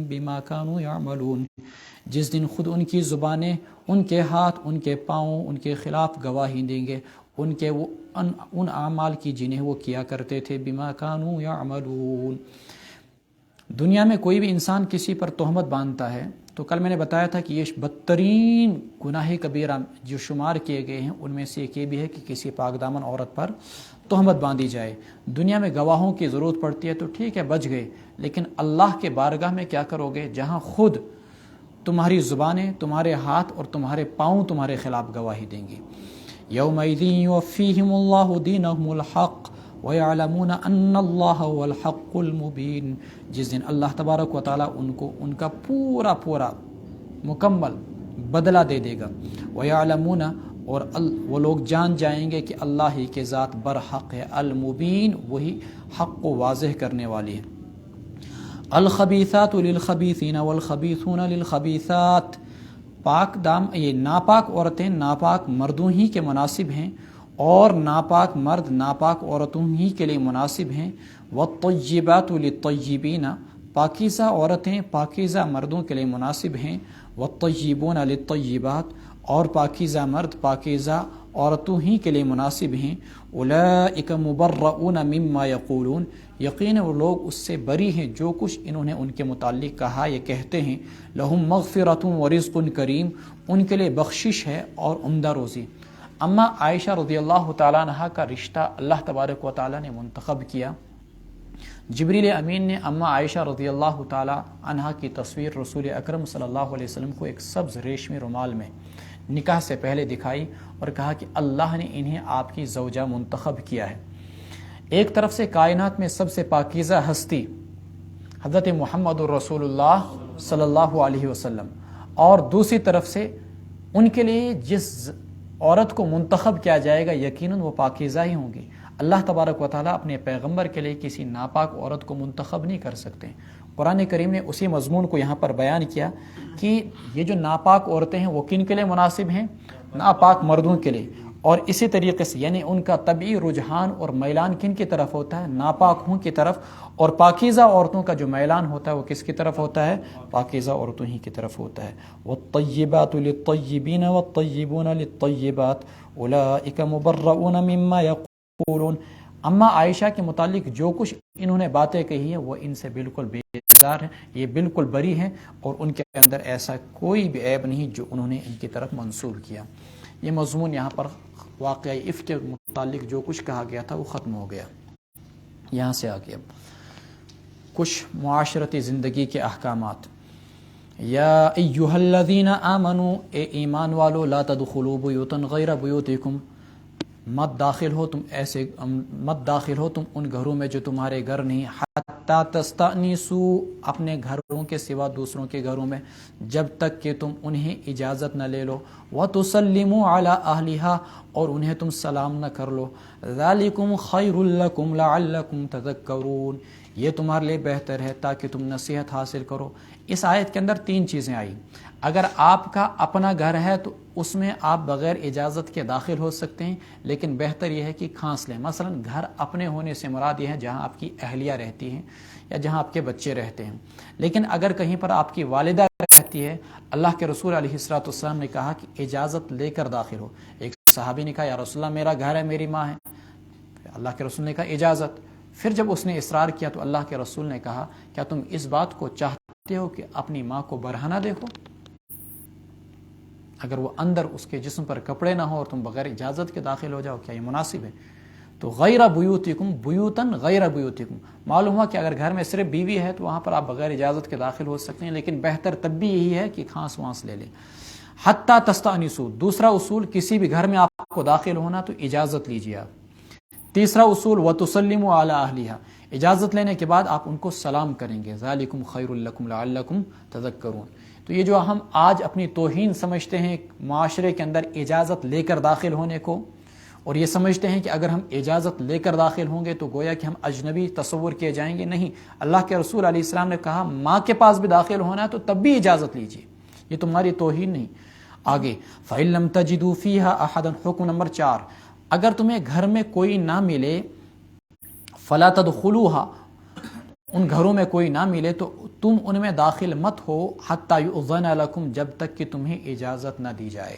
بما كانوا يعملون، جس دن خود ان کی زبانیں، ان کے ہاتھ، ان کے پاؤں ان کے خلاف گواہی دیں گے، ان کے ان اعمال کی جنہیں وہ کیا کرتے تھے، بما كانوا يعملون۔ دنیا میں کوئی بھی انسان کسی پر تہمت باندھتا ہے تو کل میں نے بتایا تھا کہ یہ بدترین گناہ کبیرہ جو شمار کیے گئے ہیں ان میں سے ایک یہ بھی ہے کہ کسی پاک دامن عورت پر تہمت باندھی جائے۔ دنیا میں گواہوں کی ضرورت پڑتی ہے تو ٹھیک ہے، بچ گئے، لیکن اللہ کے بارگاہ میں کیا کرو گے جہاں خود تمہاری زبانیں، تمہارے ہاتھ اور تمہارے پاؤں تمہارے خلاف گواہی دیں گے۔ یومئذ یوفیہم اللہ دینہم الحق وَيَعْلَمُونَ أَنَّ اللَّهَ هُوَ الْحَقُّ الْمُبِينُ، جس دن اللہ تبارک و تعالیٰ ان کو ان کا پورا مکمل بدلہ دے دے گا۔ وَيَعْلَمُونَ، اور وہ لوگ جان جائیں گے کہ اللہ ہی کے ذات برحق ہے، المبین، وہی حق کو واضح کرنے والی ہے۔ الخبیثات للخبیثین والخبیثون للخبیثات، یہ ناپاک عورتیں ناپاک مردوں ہی کے مناسب ہیں، اور ناپاک مرد ناپاک عورتوں ہی کے لیے مناسب ہیں۔ والطیبات للطیبین، پاکیزہ عورتیں پاکیزہ مردوں کے لیے مناسب ہیں۔ والطیبون للطیبات، اور پاکیزہ مرد پاکیزہ عورتوں ہی کے لیے مناسب ہیں۔ اولئک مبرؤون مما یقولون، یقین وہ لوگ اس سے بری ہیں جو کچھ انہوں نے ان کے متعلق کہا یا کہتے ہیں۔ لہم مغفرۃ ورزق کریم، ان کے لیے بخشش ہے اور عمدہ روزی۔ اما عائشہ رضی اللہ تعالیٰ عنہ کا رشتہ اللہ تبارک و تعالیٰ نے منتخب کیا۔ جبریل امین نے اما عائشہ رضی اللہ تعالیٰ عنہ کی تصویر رسول اکرم صلی اللہ علیہ وسلم کو ایک سبز ریشمی رومال میں نکاح سے پہلے دکھائی اور کہا کہ اللہ نے انہیں آپ کی زوجہ منتخب کیا ہے۔ ایک طرف سے کائنات میں سب سے پاکیزہ ہستی حضرت محمد الرسول اللہ صلی اللہ علیہ وسلم، اور دوسری طرف سے ان کے لیے جس عورت کو منتخب کیا جائے گا یقیناً وہ پاکیزہ ہی ہوں گی۔ اللہ تبارک و تعالیٰ اپنے پیغمبر کے لیے کسی ناپاک عورت کو منتخب نہیں کر سکتے۔ قرآن کریم نے اسی مضمون کو یہاں پر بیان کیا کہ یہ جو ناپاک عورتیں ہیں وہ کن کے لیے مناسب ہیں؟ ناپاک مردوں کے لیے۔ اور اسی طریقے سے یعنی ان کا طبعی رجحان اور میلان کن کی طرف ہوتا ہے؟ ناپاک ہوں کی طرف، اور پاکیزہ عورتوں کا جو میلان ہوتا ہے وہ کس کی طرف ہوتا ہے؟ پاکیزہ عورتوں ہی کی طرف ہوتا ہے۔ والطیبات للطیبین والطیبون للطیبات اولئک مبرؤون مما یقولون۔ اما عائشہ کے متعلق جو کچھ انہوں نے باتیں کہی ہیں وہ ان سے بالکل بیزار ہیں، یہ بالکل بری ہیں، اور ان کے اندر ایسا کوئی بھی عیب نہیں جو انہوں نے ان کی طرف منسوب کیا۔ یہ مضمون یہاں پر واقعی عفت کے متعلق جو کچھ کہا گیا تھا وہ ختم ہو گیا۔ یہاں سے آگے اب کچھ معاشرتی زندگی کے احکامات۔ یا ایہا الذین آمنوا، اے ایمان والو، لا تدخلوا بیوتا غیر بیوتکم، مت داخل ہو تم ان گھروں میں جو تمہارے گھر نہیں، حتی تستأنسوا، اپنے گھروں کے سوا دوسروں کے گھروں میں، جب تک کہ تم انہیں اجازت نہ لے لو، وتسلموا علی اہلہا، اور انہیں تم سلام نہ کر لو، ذالکم خیر لکم لعلکم تذکرون، یہ تمہارے لیے بہتر ہے تاکہ تم نصیحت حاصل کرو۔ اس آیت کے اندر تین چیزیں آئی۔ اگر آپ کا اپنا گھر ہے تو اس میں آپ بغیر اجازت کے داخل ہو سکتے ہیں، لیکن بہتر یہ ہے کہ کھانس لیں۔ مثلا گھر اپنے ہونے سے مراد یہ ہے جہاں آپ کی اہلیہ رہتی ہیں یا جہاں آپ کے بچے رہتے ہیں۔ لیکن اگر کہیں پر آپ کی والدہ رہتی ہے، اللہ کے رسول علیہ الصلوۃ والسلام نے کہا کہ اجازت لے کر داخل ہو۔ ایک صحابی نے کہا یا رسول اللہ میرا گھر ہے، میری ماں ہے۔ اللہ کے رسول نے کہا اجازت۔ پھر جب اس نے اصرار کیا تو اللہ کے رسول نے کہا کیا تم اس بات کو چاہتے ہو کہ اپنی ماں کو برہنہ دیکھو؟ اگر وہ اندر اس کے جسم پر کپڑے نہ ہو اور تم بغیر اجازت کے داخل ہو جاؤ، کیا یہ مناسب ہے؟ تو غیر بیوتکم، بیوتن غیر بیوتکم، معلوم ہوا کہ اگر گھر میں صرف بیوی ہے تو وہاں پر آپ بغیر اجازت کے داخل ہو سکتے ہیں، لیکن بہتر تب بھی یہی ہے کہ کھانس وانس لے لیں۔ حتی تستأنسوا، دوسرا اصول، کسی بھی گھر میں آپ کو داخل ہونا تو اجازت لیجیے آپ۔ تیسرا اصول، وتسلموا علی اہلہا، اجازت لینے کے بعد آپ ان کو سلام کریں گے، ذالکم خیر لکم لعلکم تذکرون۔ تو یہ جو ہم آج اپنی توہین سمجھتے ہیں معاشرے کے اندر اجازت لے کر داخل ہونے کو، اور یہ سمجھتے ہیں کہ اگر ہم اجازت لے کر داخل ہوں گے تو گویا کہ ہم اجنبی تصور کیے جائیں گے، نہیں، اللہ کے رسول علیہ السلام نے کہا ماں کے پاس بھی داخل ہونا ہے تو تب بھی اجازت لیجیے، یہ تمہاری توہین نہیں۔ آگے فَإِن لَمْ تَجِدُوا فِيهَا أَحَدًا، حکم نمبر 4، اگر تمہیں گھر میں کوئی نہ ملے، فَلَا تَدْخُلُوهَا، ان گھروں میں کوئی نہ ملے تو تم ان میں داخل مت ہو حتی یؤذن لکم، جب تک کہ تمہیں اجازت نہ دی جائے،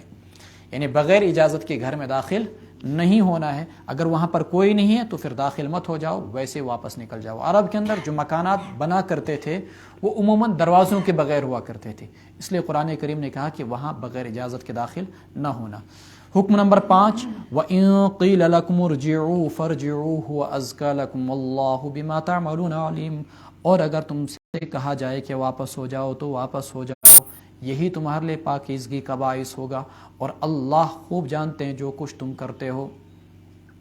یعنی بغیر اجازت کے گھر میں داخل نہیں ہونا ہے۔ اگر وہاں پر کوئی نہیں ہے تو پھر داخل مت ہو جاؤ، ویسے واپس نکل جاؤ۔ عرب کے اندر جو مکانات بنا کرتے تھے وہ عموماً دروازوں کے بغیر ہوا کرتے تھے، اس لیے قرآن کریم نے کہا کہ وہاں بغیر اجازت کے داخل نہ ہونا۔ حکم نمبر 5، وَإِن قِيلَ لَكُمُ ارْجِعُوا فَارْجِعُوا هُوَ أَزْكَىٰ لَكُمْ وَاللَّهُ بِمَا تَعْمَلُونَ عَلِيمٌ، اور اگر تم سے کہا جائے کہ واپس ہو جاؤ تو واپس ہو جاؤ، یہی تمہارے لیے پاکیزگی کا باعث ہوگا، اور اللہ خوب جانتے ہیں جو کچھ تم کرتے ہو۔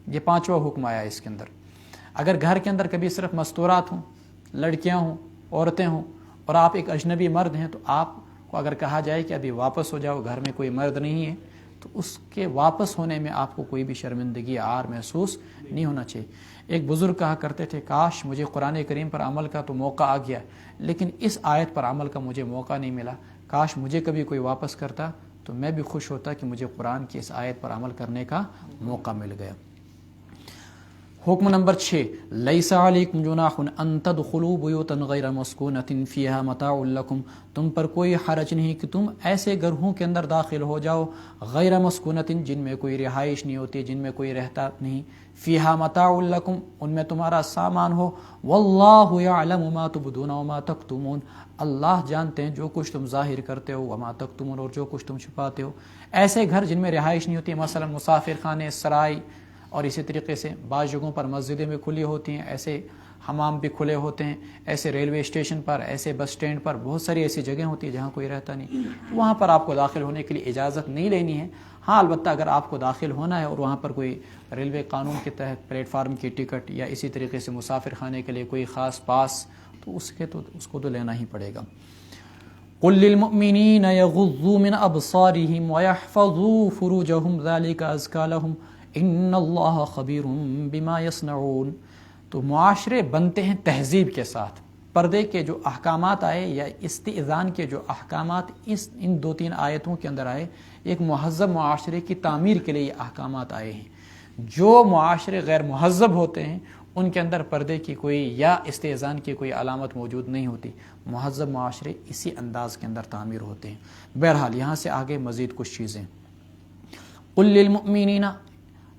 یہ 5واں حکم آیا اس کے اندر۔ اگر گھر کے اندر کبھی صرف مستورات ہوں، لڑکیاں ہوں، عورتیں ہوں، اور آپ ایک اجنبی مرد ہیں، تو آپ کو اگر کہا جائے کہ ابھی واپس ہو جاؤ، گھر میں کوئی مرد نہیں ہے، تو اس کے واپس ہونے میں آپ کو کوئی بھی شرمندگی عار محسوس نہیں ہونا چاہیے۔ ایک بزرگ کہا کرتے تھے، کاش مجھے قرآن کریم پر عمل کا تو موقع آ گیا، لیکن اس آیت پر عمل کا مجھے موقع نہیں ملا۔ کاش مجھے کبھی کوئی واپس کرتا تو میں بھی خوش ہوتا کہ مجھے قرآن کی اس آیت پر عمل کرنے کا موقع مل گیا۔ حکم نمبر 6، لیس علیکم جناح ان تدخلوا بیوتا غیر مسکونۃ فیہا متاع لکم، تم پر کوئی حرج نہیں کہ تم ایسے گھروں کے اندر داخل ہو جاؤ غیر مسکونۃ، جن میں کوئی رہائش نہیں ہوتی، جن میں کوئی رہتا نہیں، فیہا متاع لکم، ان میں تمہارا سامان ہو، واللہ یعلم ما تبدون وما تکتمون، اللہ جانتے ہیں جو کچھ تم ظاہر کرتے ہو، وما تکتمون، اور جو کچھ تم چھپاتے ہو۔ ایسے گھر جن میں رہائش نہیں ہوتی، مثلا مسافر خانے، سرائے، اور اسی طریقے سے بعض جگہوں پر مسجدیں بھی کھلی ہوتی ہیں، ایسے حمام بھی کھلے ہوتے ہیں، ایسے ریلوے اسٹیشن پر، ایسے بس اسٹینڈ پر بہت ساری ایسی جگہیں ہوتی ہیں جہاں کوئی رہتا نہیں، وہاں پر آپ کو داخل ہونے کے لیے اجازت نہیں لینی ہے۔ ہاں البتہ اگر آپ کو داخل ہونا ہے اور وہاں پر کوئی ریلوے قانون کے تحت پلیٹ فارم کی ٹکٹ یا اسی طریقے سے مسافر خانے کے لیے کوئی خاص پاس، تو اس کو تو لینا ہی پڑے گا۔ قل للمؤمنین یغضوا من ابصارهم ویحفظوا فروجهم ذلک ازکی لهم ان اللہ خبیر بما یصنعون۔ تو معاشرے بنتے ہیں تہذیب کے ساتھ۔ پردے کے جو احکامات آئے یا استئذان کے جو احکامات ان 2-3 آیتوں کے اندر آئے، ایک مہذب معاشرے کی تعمیر کے لیے یہ احکامات آئے ہیں۔ جو معاشرے غیر مہذب ہوتے ہیں ان کے اندر پردے کی کوئی یا استئذان کی کوئی علامت موجود نہیں ہوتی۔ مہذب معاشرے اسی انداز کے اندر تعمیر ہوتے ہیں۔ بہرحال یہاں سے آگے مزید کچھ چیزیں۔ قل للمؤمنین،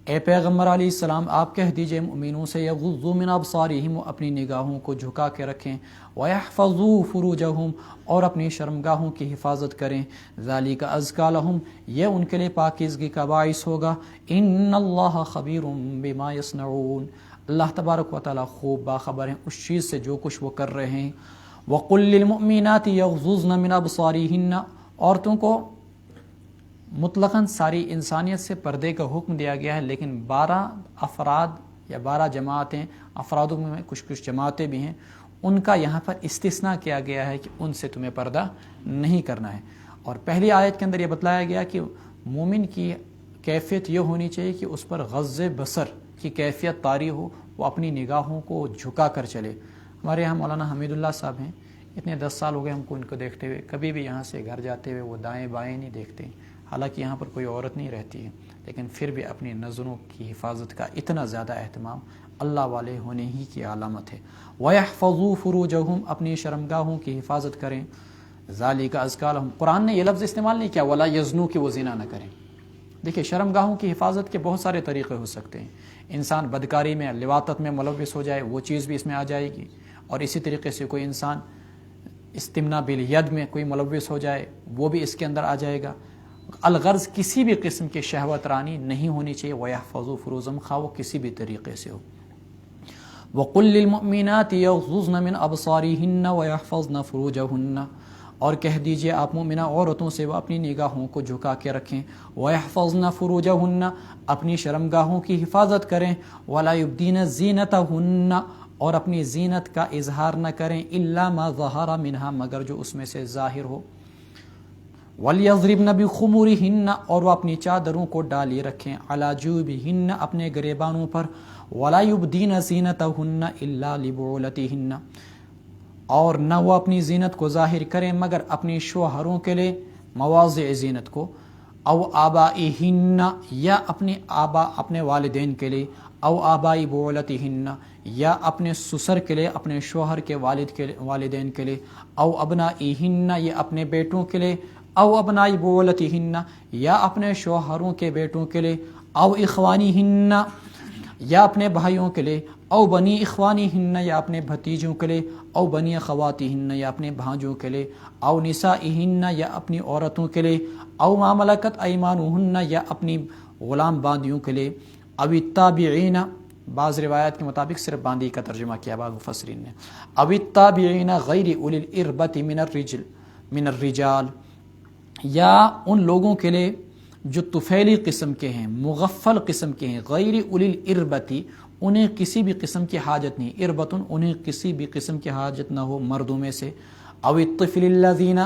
اے پیغمبر علیہ السلام آپ کہہ دیجئے مؤمنوں سے، یغضوا من ابصارہم، وہ اپنی نگاہوں کو جھکا کے رکھیں، ویحفظوا فروجہم، اور اپنی شرمگاہوں کی حفاظت کریں، ذالک ازکی لہم، یہ ان کے لیے پاکیزگی کا باعث ہوگا، ان اللہ خبیر بما یصنعون، اللہ تبارک و تعالیٰ خوب باخبر ہیں اس چیز سے جو کچھ وہ کر رہے ہیں۔ وقل للمؤمنات یغضضن من ابصارہن، عورتوں کو مطلقاً ساری انسانیت سے پردے کا حکم دیا گیا ہے، لیکن 12 افراد یا 12 جماعتیں، افرادوں میں کچھ جماعتیں بھی ہیں، ان کا یہاں پر استثناء کیا گیا ہے کہ ان سے تمہیں پردہ نہیں کرنا ہے۔ اور پہلی آیت کے اندر یہ بتلایا گیا کہ مومن کی کیفیت یہ ہونی چاہیے کہ اس پر غض بصر کی کیفیت طاری ہو، وہ اپنی نگاہوں کو جھکا کر چلے۔ ہمارے یہاں مولانا حمید اللہ صاحب ہیں، اتنے 10 سال ہو گئے ہم کو ان کو دیکھتے ہوئے، کبھی بھی یہاں سے گھر جاتے ہوئے وہ دائیں بائیں نہیں دیکھتے، حالانکہ یہاں پر کوئی عورت نہیں رہتی ہے، لیکن پھر بھی اپنی نظروں کی حفاظت کا اتنا زیادہ اہتمام اللہ والے ہونے ہی کی علامت ہے۔ وَيَحْفَظُوا فُرُوجَهُمْ، اپنی شرمگاہوں کی حفاظت کریں، ذَلِكَ أَزْكَىٰ لَهُمْ، قرآن نے یہ لفظ استعمال نہیں کیا وَلَا يَزْنُوا، کہ وہ زنا نہ کریں۔ دیکھیں شرمگاہوں کی حفاظت کے بہت سارے طریقے ہو سکتے ہیں۔ انسان بدکاری میں، لواطت میں ملوث ہو جائے، وہ چیز بھی اس میں آ جائے گی، اور اسی طریقے سے کوئی انسان استمنا بالید میں کوئی ملوث ہو جائے، وہ بھی اس کے اندر آ جائے گا۔ الغرض کسی بھی قسم کی شہوت رانی نہیں ہونی چاہیے، وَيَحْفَظُوا فُرُوجَهُمْ، خواہ وہ کسی بھی طریقے سے ہو۔ وَقُل لِّلْمُؤْمِنَاتِ يَغْضُضْنَ مِنْ أَبْصَارِهِنَّ وَيَحْفَظْنَ فُرُوجَهُنَّ، اور کہہ دیجئے آپ مومنہ عورتوں سے وہ اپنی نگاہوں کو جھکا کے رکھیں، وَيَحْفَظْنَ فُرُوجَهُنَّ، اپنی شرمگاہوں کی حفاظت کریں، وَلَا يُبْدِينَ زِينَتَهُنَّ، اور اپنی زینت کا اظہار نہ کریں، إِلَّا مَا ظَهَرَ مِنْهَا، مگر جو اس میں سے ظاہر ہو، وَلْيَضْرِبْنَ بِخُمُرِهِنَّ، اور وہ اپنی چادروں کو ڈالی رکھیں، عَلَى جُوبِهِنَّ، اپنے گریبانوں پر، وَلَا يُبْدِينَ زِينَتَهُنَّ إِلَّا لِبُعُولَتِهِنَّ، اور نہ وہ اپنی زینت کو ظاہر کریں مگر اپنی شوہروں کے لیے، مواضع زینت کو، او آبائہن، یا اپنے آبا اپنے والدین کے لیے، او آبائی بولتہن، یا اپنے سسر کے لیے، اپنے شوہر کے والدین کے لیے، او ابنائہن، یا اپنے بیٹوں کے لیے، او ابنائی بولتہن، یا اپنے شوہروں کے بیٹوں کے لیے، او اخوانہن، یا اپنے بھائیوں کے لیے، او بنی اخوانہن، یا اپنے بھتیجوں کے لیے، او بنی اخواتہن، یا اپنے بھانجوں کے لیے، او نسائہن، یا اپنی عورتوں کے لیے، او ما ملکت ایمانہن، یا اپنی غلام باندیوں کے لیے، او التابعین، بعض روایات کے مطابق صرف باندی کا ترجمہ کیا بعض مفسرین نے، او التابعین غیر اولی الاربۃ من الرجال، یا ان لوگوں کے لیے جو طفیلی قسم کے ہیں، مغفل قسم کے ہیں، غیر اولی الاربۃ، انہیں کسی بھی قسم کی حاجت نہیں، اربتن انہیں کسی بھی قسم کی حاجت نہ ہو مردوں میں سے، او الطفل الذین،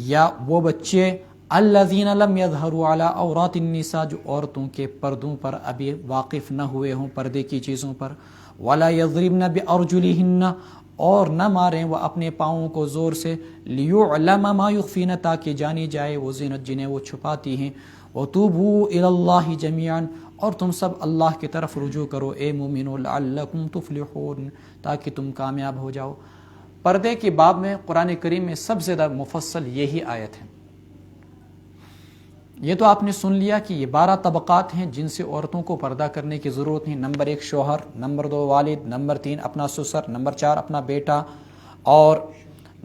یا وہ بچے الذین لم یظہروا علی عورات النساء، جو عورتوں کے پردوں پر ابھی واقف نہ ہوئے ہوں، پردے کی چیزوں پر، ولا یضربن بارجلہن، اور نہ ماریں وہ اپنے پاؤں کو زور سے، لیعلم ما یخفین، تاکہ جانی جائے وہ زینت جنہیں وہ چھپاتی ہیں، وتوبوا الی اللہ جمیعا، اور تم سب اللہ کی طرف رجوع کرو اے مومنو، لعلکم تفلحون، تاکہ تم کامیاب ہو جاؤ۔ پردے کی باب میں قرآن کریم میں سب سے زیادہ مفصل یہی آیت ہے۔ یہ تو آپ نے سن لیا کہ یہ 12 طبقات ہیں جن سے عورتوں کو پردہ کرنے کی ضرورت نہیں۔ نمبر 1 شوہر، نمبر 2 والد، نمبر 3 اپنا سسر، نمبر 4 اپنا بیٹا، اور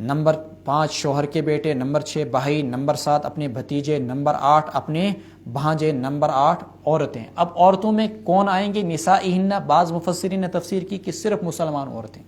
نمبر 5 شوہر کے بیٹے، نمبر 6 بھائی، نمبر 7 اپنے بھتیجے، نمبر 8 اپنے بھانجے، نمبر 8 عورتیں۔ اب عورتوں میں کون آئیں گے؟ نسائہن، بعض مفسرین نے تفسیر کی کہ صرف مسلمان عورتیں،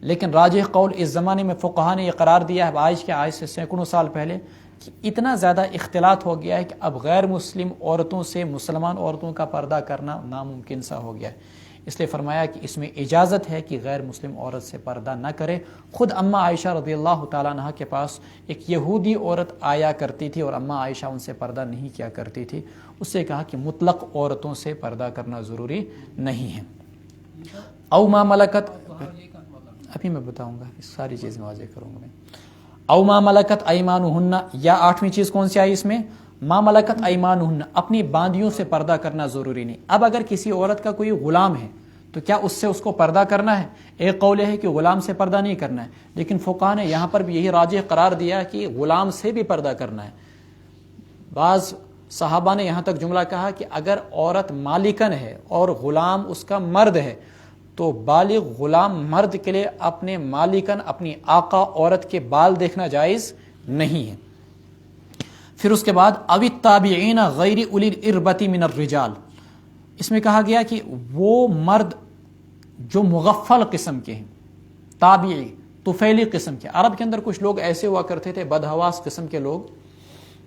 لیکن راجح قول اس زمانے میں فقہا نے یہ قرار دیا ہے آج سے سینکڑوں سال پہلے کہ اتنا زیادہ اختلاط ہو گیا ہے کہ اب غیر مسلم عورتوں سے مسلمان عورتوں کا پردہ کرنا ناممکن سا ہو گیا ہے، اس لیے فرمایا کہ اس میں اجازت ہے کہ غیر مسلم عورت سے پردہ نہ کرے۔ خود اماں عائشہ رضی اللہ تعالیٰ عنہ کے پاس ایک یہودی عورت آیا کرتی تھی اور اماں عائشہ ان سے پردہ نہیں کیا کرتی تھی، اس سے کہا کہ مطلق عورتوں سے پردہ کرنا ضروری نہیں ہے۔ او ما ملکت، ابھی میں بتاؤں گا، ساری چیزیں واضح کروں گا میں۔ او ما ملکت ایمانہن، یا 8ویں چیز کون سی آئی اس میں؟ ما ملکت ایمانہن، اپنی باندیوں سے پردہ کرنا ضروری نہیں۔ اب اگر کسی عورت کا کوئی غلام ہے تو کیا اس سے اس کو پردہ کرنا ہے؟ ایک قول ہے کہ غلام سے پردہ نہیں کرنا ہے، لیکن فقہا نے یہاں پر بھی یہی راجح قرار دیا کہ غلام سے بھی پردہ کرنا ہے۔ بعض صحابہ نے یہاں تک جملہ کہا کہ اگر عورت مالکن ہے اور غلام اس کا مرد ہے تو بالغ غلام مرد کے لیے اپنے مالکن، اپنی آقا عورت کے بال دیکھنا جائز نہیں ہے۔ پھر اس کے بعد او التابعین غیر اولی الاربۃ من الرجال، اس میں کہا گیا کہ وہ مرد جو مغفل قسم کے ہیں، تابعی طفیلی قسم کے۔ عرب کے اندر کچھ لوگ ایسے ہوا کرتے تھے، بدحواس قسم کے لوگ،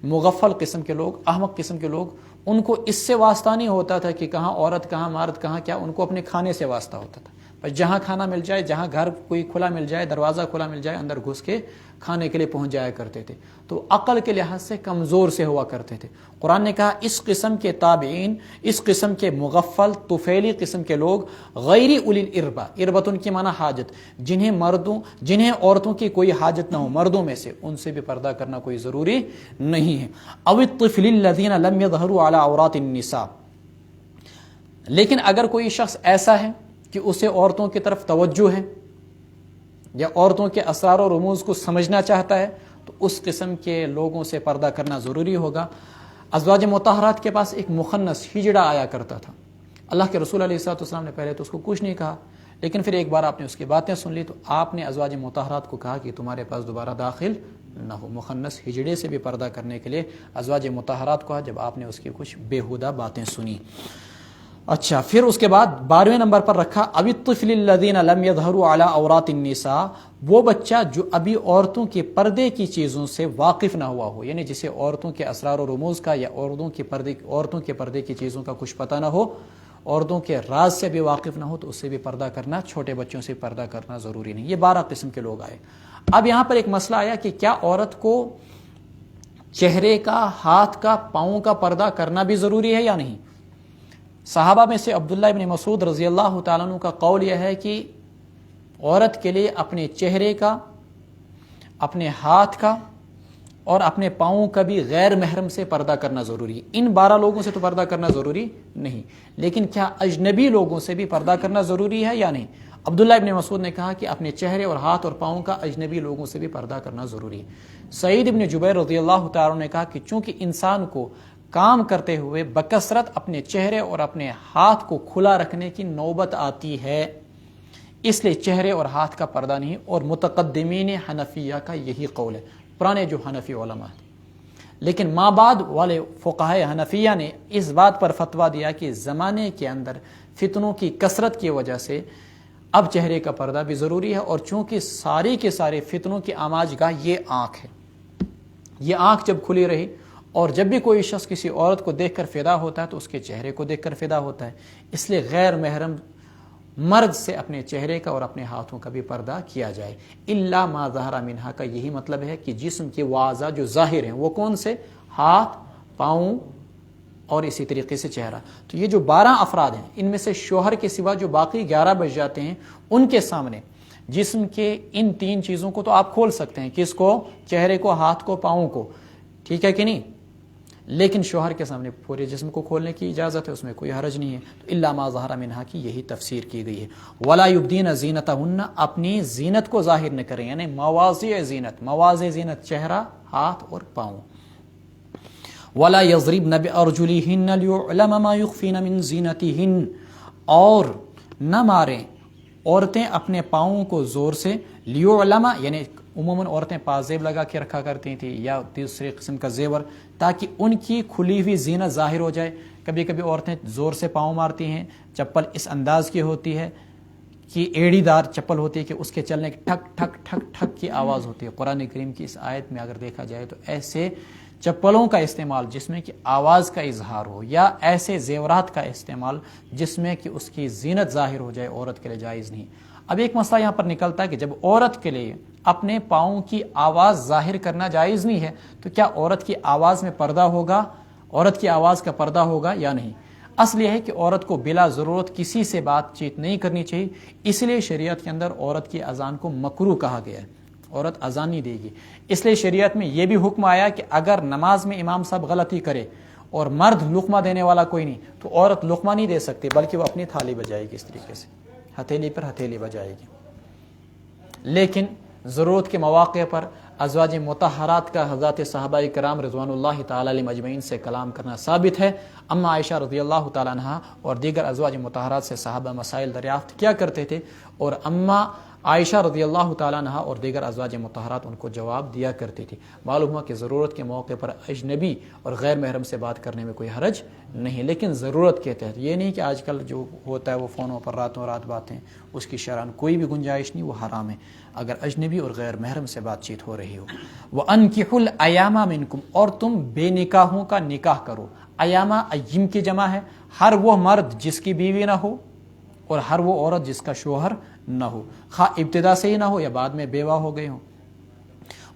مغفل قسم کے لوگ، احمق قسم کے لوگ، ان کو اس سے واسطہ نہیں ہوتا تھا کہ کہاں عورت کہاں مرد کہاں کیا، ان کو اپنے کھانے سے واسطہ ہوتا تھا۔ بس جہاں کھانا مل جائے، جہاں گھر کوئی کھلا مل جائے، دروازہ کھلا مل جائے، اندر گھس کے کھانے کے لیے پہنچ جایا کرتے تھے، تو عقل کے لحاظ سے کمزور سے ہوا کرتے تھے۔ قرآن نے کہا اس قسم کے تابعین، اس قسم کے مغفل طفیلی قسم کے لوگ، غیر اولی الاربہ، اربۃ ان کی معنی حاجت، جنہیں عورتوں کی کوئی حاجت نہ ہو مردوں میں سے، ان سے بھی پردہ کرنا کوئی ضروری نہیں ہے۔ او الطفل الذین لم یظہروا علی عورات النساء، لیکن اگر کوئی شخص ایسا ہے کہ اسے عورتوں کی طرف توجہ ہے یا عورتوں کے اسرار و رموز کو سمجھنا چاہتا ہے تو اس قسم کے لوگوں سے پردہ کرنا ضروری ہوگا۔ ازواج مطہرات کے پاس ایک مخنث ہجڑا آیا کرتا تھا، اللہ کے رسول علیہ الصلوۃ والسلام نے پہلے تو اس کو کچھ نہیں کہا، لیکن پھر ایک بار آپ نے اس کی باتیں سن لی تو آپ نے ازواج مطہرات کو کہا کہ تمہارے پاس دوبارہ داخل نہ ہو۔ مخنث ہجڑے سے بھی پردہ کرنے کے لیے ازواج مطہرات کو، جب آپ نے اس کی کچھ بیہودہ باتیں سنی۔ اچھا، پھر اس کے بعد 12ویں نمبر پر رکھا او الطفل الذین لم یظہروا علی عورات النساء، وہ بچہ جو ابھی عورتوں کے پردے کی چیزوں سے واقف نہ ہوا ہو، یعنی جسے عورتوں کے اسرار و رموز کا یا عورتوں کے پردے کی چیزوں کا کچھ پتہ نہ ہو، عورتوں کے راز سے بھی واقف نہ ہو، تو اس سے بھی پردہ کرنا، چھوٹے بچوں سے پردہ کرنا ضروری نہیں۔ یہ 12 قسم کے لوگ آئے۔ اب یہاں پر ایک مسئلہ آیا کہ کیا عورت کو چہرے کا، ہاتھ کا، پاؤں کا پردہ کرنا بھی ضروری ہے یا نہیں؟ صحابہ میں سے عبداللہ ابن مسعود رضی اللہ تعالیٰ عنہ کا قول یہ ہے کہ عورت کے لیے اپنے چہرے کا، اپنے ہاتھ کا اور اپنے پاؤں کا بھی غیر محرم سے پردہ کرنا ضروری ہے. ان 12 لوگوں سے تو پردہ کرنا ضروری نہیں، لیکن کیا اجنبی لوگوں سے بھی پردہ کرنا ضروری ہے یا نہیں؟ عبداللہ ابن مسعود نے کہا کہ اپنے چہرے اور ہاتھ اور پاؤں کا اجنبی لوگوں سے بھی پردہ کرنا ضروری ہے. سعید ابن جبیر رضی اللہ تعالیٰ نے کہا کہ چونکہ انسان کو کام کرتے ہوئے بکثرت اپنے چہرے اور اپنے ہاتھ کو کھلا رکھنے کی نوبت آتی ہے، اس لیے چہرے اور ہاتھ کا پردہ نہیں. اور متقدمین حنفیہ کا یہی قول ہے، پرانے جو حنفی علماء ہیں. لیکن ماں بعد والے فقہائے حنفیہ نے اس بات پر فتویٰ دیا کہ زمانے کے اندر فتنوں کی کثرت کی وجہ سے اب چہرے کا پردہ بھی ضروری ہے. اور چونکہ سارے کے سارے فتنوں کی آماج گاہ یہ آنکھ ہے، یہ آنکھ جب کھلی رہی اور جب بھی کوئی شخص کسی عورت کو دیکھ کر فدا ہوتا ہے تو اس کے چہرے کو دیکھ کر فدا ہوتا ہے، اس لیے غیر محرم مرد سے اپنے چہرے کا اور اپنے ہاتھوں کا بھی پردہ کیا جائے. الا ما ظہر منہا کا یہی مطلب ہے کہ جسم کے وہ اعضاء جو ظاہر ہیں، وہ کون سے؟ ہاتھ، پاؤں اور اسی طریقے سے چہرہ. تو یہ جو 12 افراد ہیں، ان میں سے شوہر کے سوا جو باقی 11 بچ جاتے ہیں، ان کے سامنے جسم کے ان 3 چیزوں کو تو آپ کھول سکتے ہیں. کس کو؟ چہرے کو، ہاتھ کو، پاؤں کو. ٹھیک ہے کہ نہیں؟ لیکن شوہر کے سامنے پورے جسم کو کھولنے کی اجازت ہے، اس میں کوئی حرج نہیں ہے. تو الا ما ظہر منہا کی یہی تفسیر کی گئی ہے. ولا یبدین زینتہن، اپنی زینت کو ظاہر نہ کریں، یعنی مواضع زینت. مواضع زینت چہرہ، ہاتھ اور پاؤں. ولا یضربن بارجلہن لیعلم ما یخفین من زینتہن، اور نہ ماریں عورتیں اپنے پاؤں کو زور سے، لیعلم یعنی عموماً عورتیں پازیب لگا کے رکھا کرتی تھیں یا دوسرے قسم کا زیور، تاکہ ان کی کھلی ہوئی زینت ظاہر ہو جائے. کبھی کبھی عورتیں زور سے پاؤں مارتی ہیں، چپل اس انداز کی ہوتی ہے کہ ایڑی دار چپل ہوتی ہے کہ اس کے چلنے کی ٹھک ٹھک ٹھک ٹھک کی آواز ہوتی ہے. قرآن کریم کی اس آیت میں اگر دیکھا جائے تو ایسے چپلوں کا استعمال جس میں کہ آواز کا اظہار ہو، یا ایسے زیورات کا استعمال جس میں کہ اس کی زینت ظاہر ہو جائے، عورت کے لیے جائز نہیں. اب ایک مسئلہ یہاں پر نکلتا ہے کہ جب عورت کے لیے اپنے پاؤں کی آواز ظاہر کرنا جائز نہیں ہے تو کیا عورت کی آواز میں پردہ ہوگا؟ عورت کی آواز کا پردہ ہوگا یا نہیں؟ اصل یہ ہے کہ عورت کو بلا ضرورت کسی سے بات چیت نہیں کرنی چاہیے. اس لیے شریعت کے اندر عورت کی اذان کو مکروہ کہا گیا ہے. عورت اذان نہیں دے گی. اس لیے شریعت میں یہ بھی حکم آیا کہ اگر نماز میں امام صاحب غلطی کرے اور مرد لقمہ دینے والا کوئی نہیں تو عورت لقمہ نہیں دے سکتی، بلکہ وہ اپنی تھالی بجائے گی، اس طریقے سے ہتھیلی پر ہتھیلی بجائے گی. لیکن ضرورت کے مواقع پر ازواج مطہرات کا حضرات صحابہ کرام رضوان اللہ تعالی علیہم اجمعین سے کلام کرنا ثابت ہے. اما عائشہ رضی اللہ تعالیٰ عنہا اور دیگر ازواج مطہرات سے صحابہ مسائل دریافت کیا کرتے تھے، اور اما عائشہ رضی اللہ تعالیٰ عنہا اور دیگر ازواج مطہرات ان کو جواب دیا کرتی تھی. معلوم ہوا کہ ضرورت کے موقع پر اجنبی اور غیر محرم سے بات کرنے میں کوئی حرج نہیں، لیکن ضرورت کے تحت. یہ نہیں کہ آج کل جو ہوتا ہے وہ فونوں پر راتوں رات باتیں، اس کی شرعاً کوئی بھی گنجائش نہیں، وہ حرام ہے اگر اجنبی اور غیر محرم سے بات چیت ہو رہی ہو. وَأَنْكِحُوا الْأَيَامَ مِنْكُمْ، اور تم بے نکاحوں کا نکاح کرو. ایامہ ایم کی جمع ہے، ہر وہ مرد جس کی بیوی نہ ہو اور ہر وہ عورت جس کا شوہر نہ ہو، خواہ ابتدا سے ہی نہ ہو یا بعد میں بیوہ ہو گئے ہوں.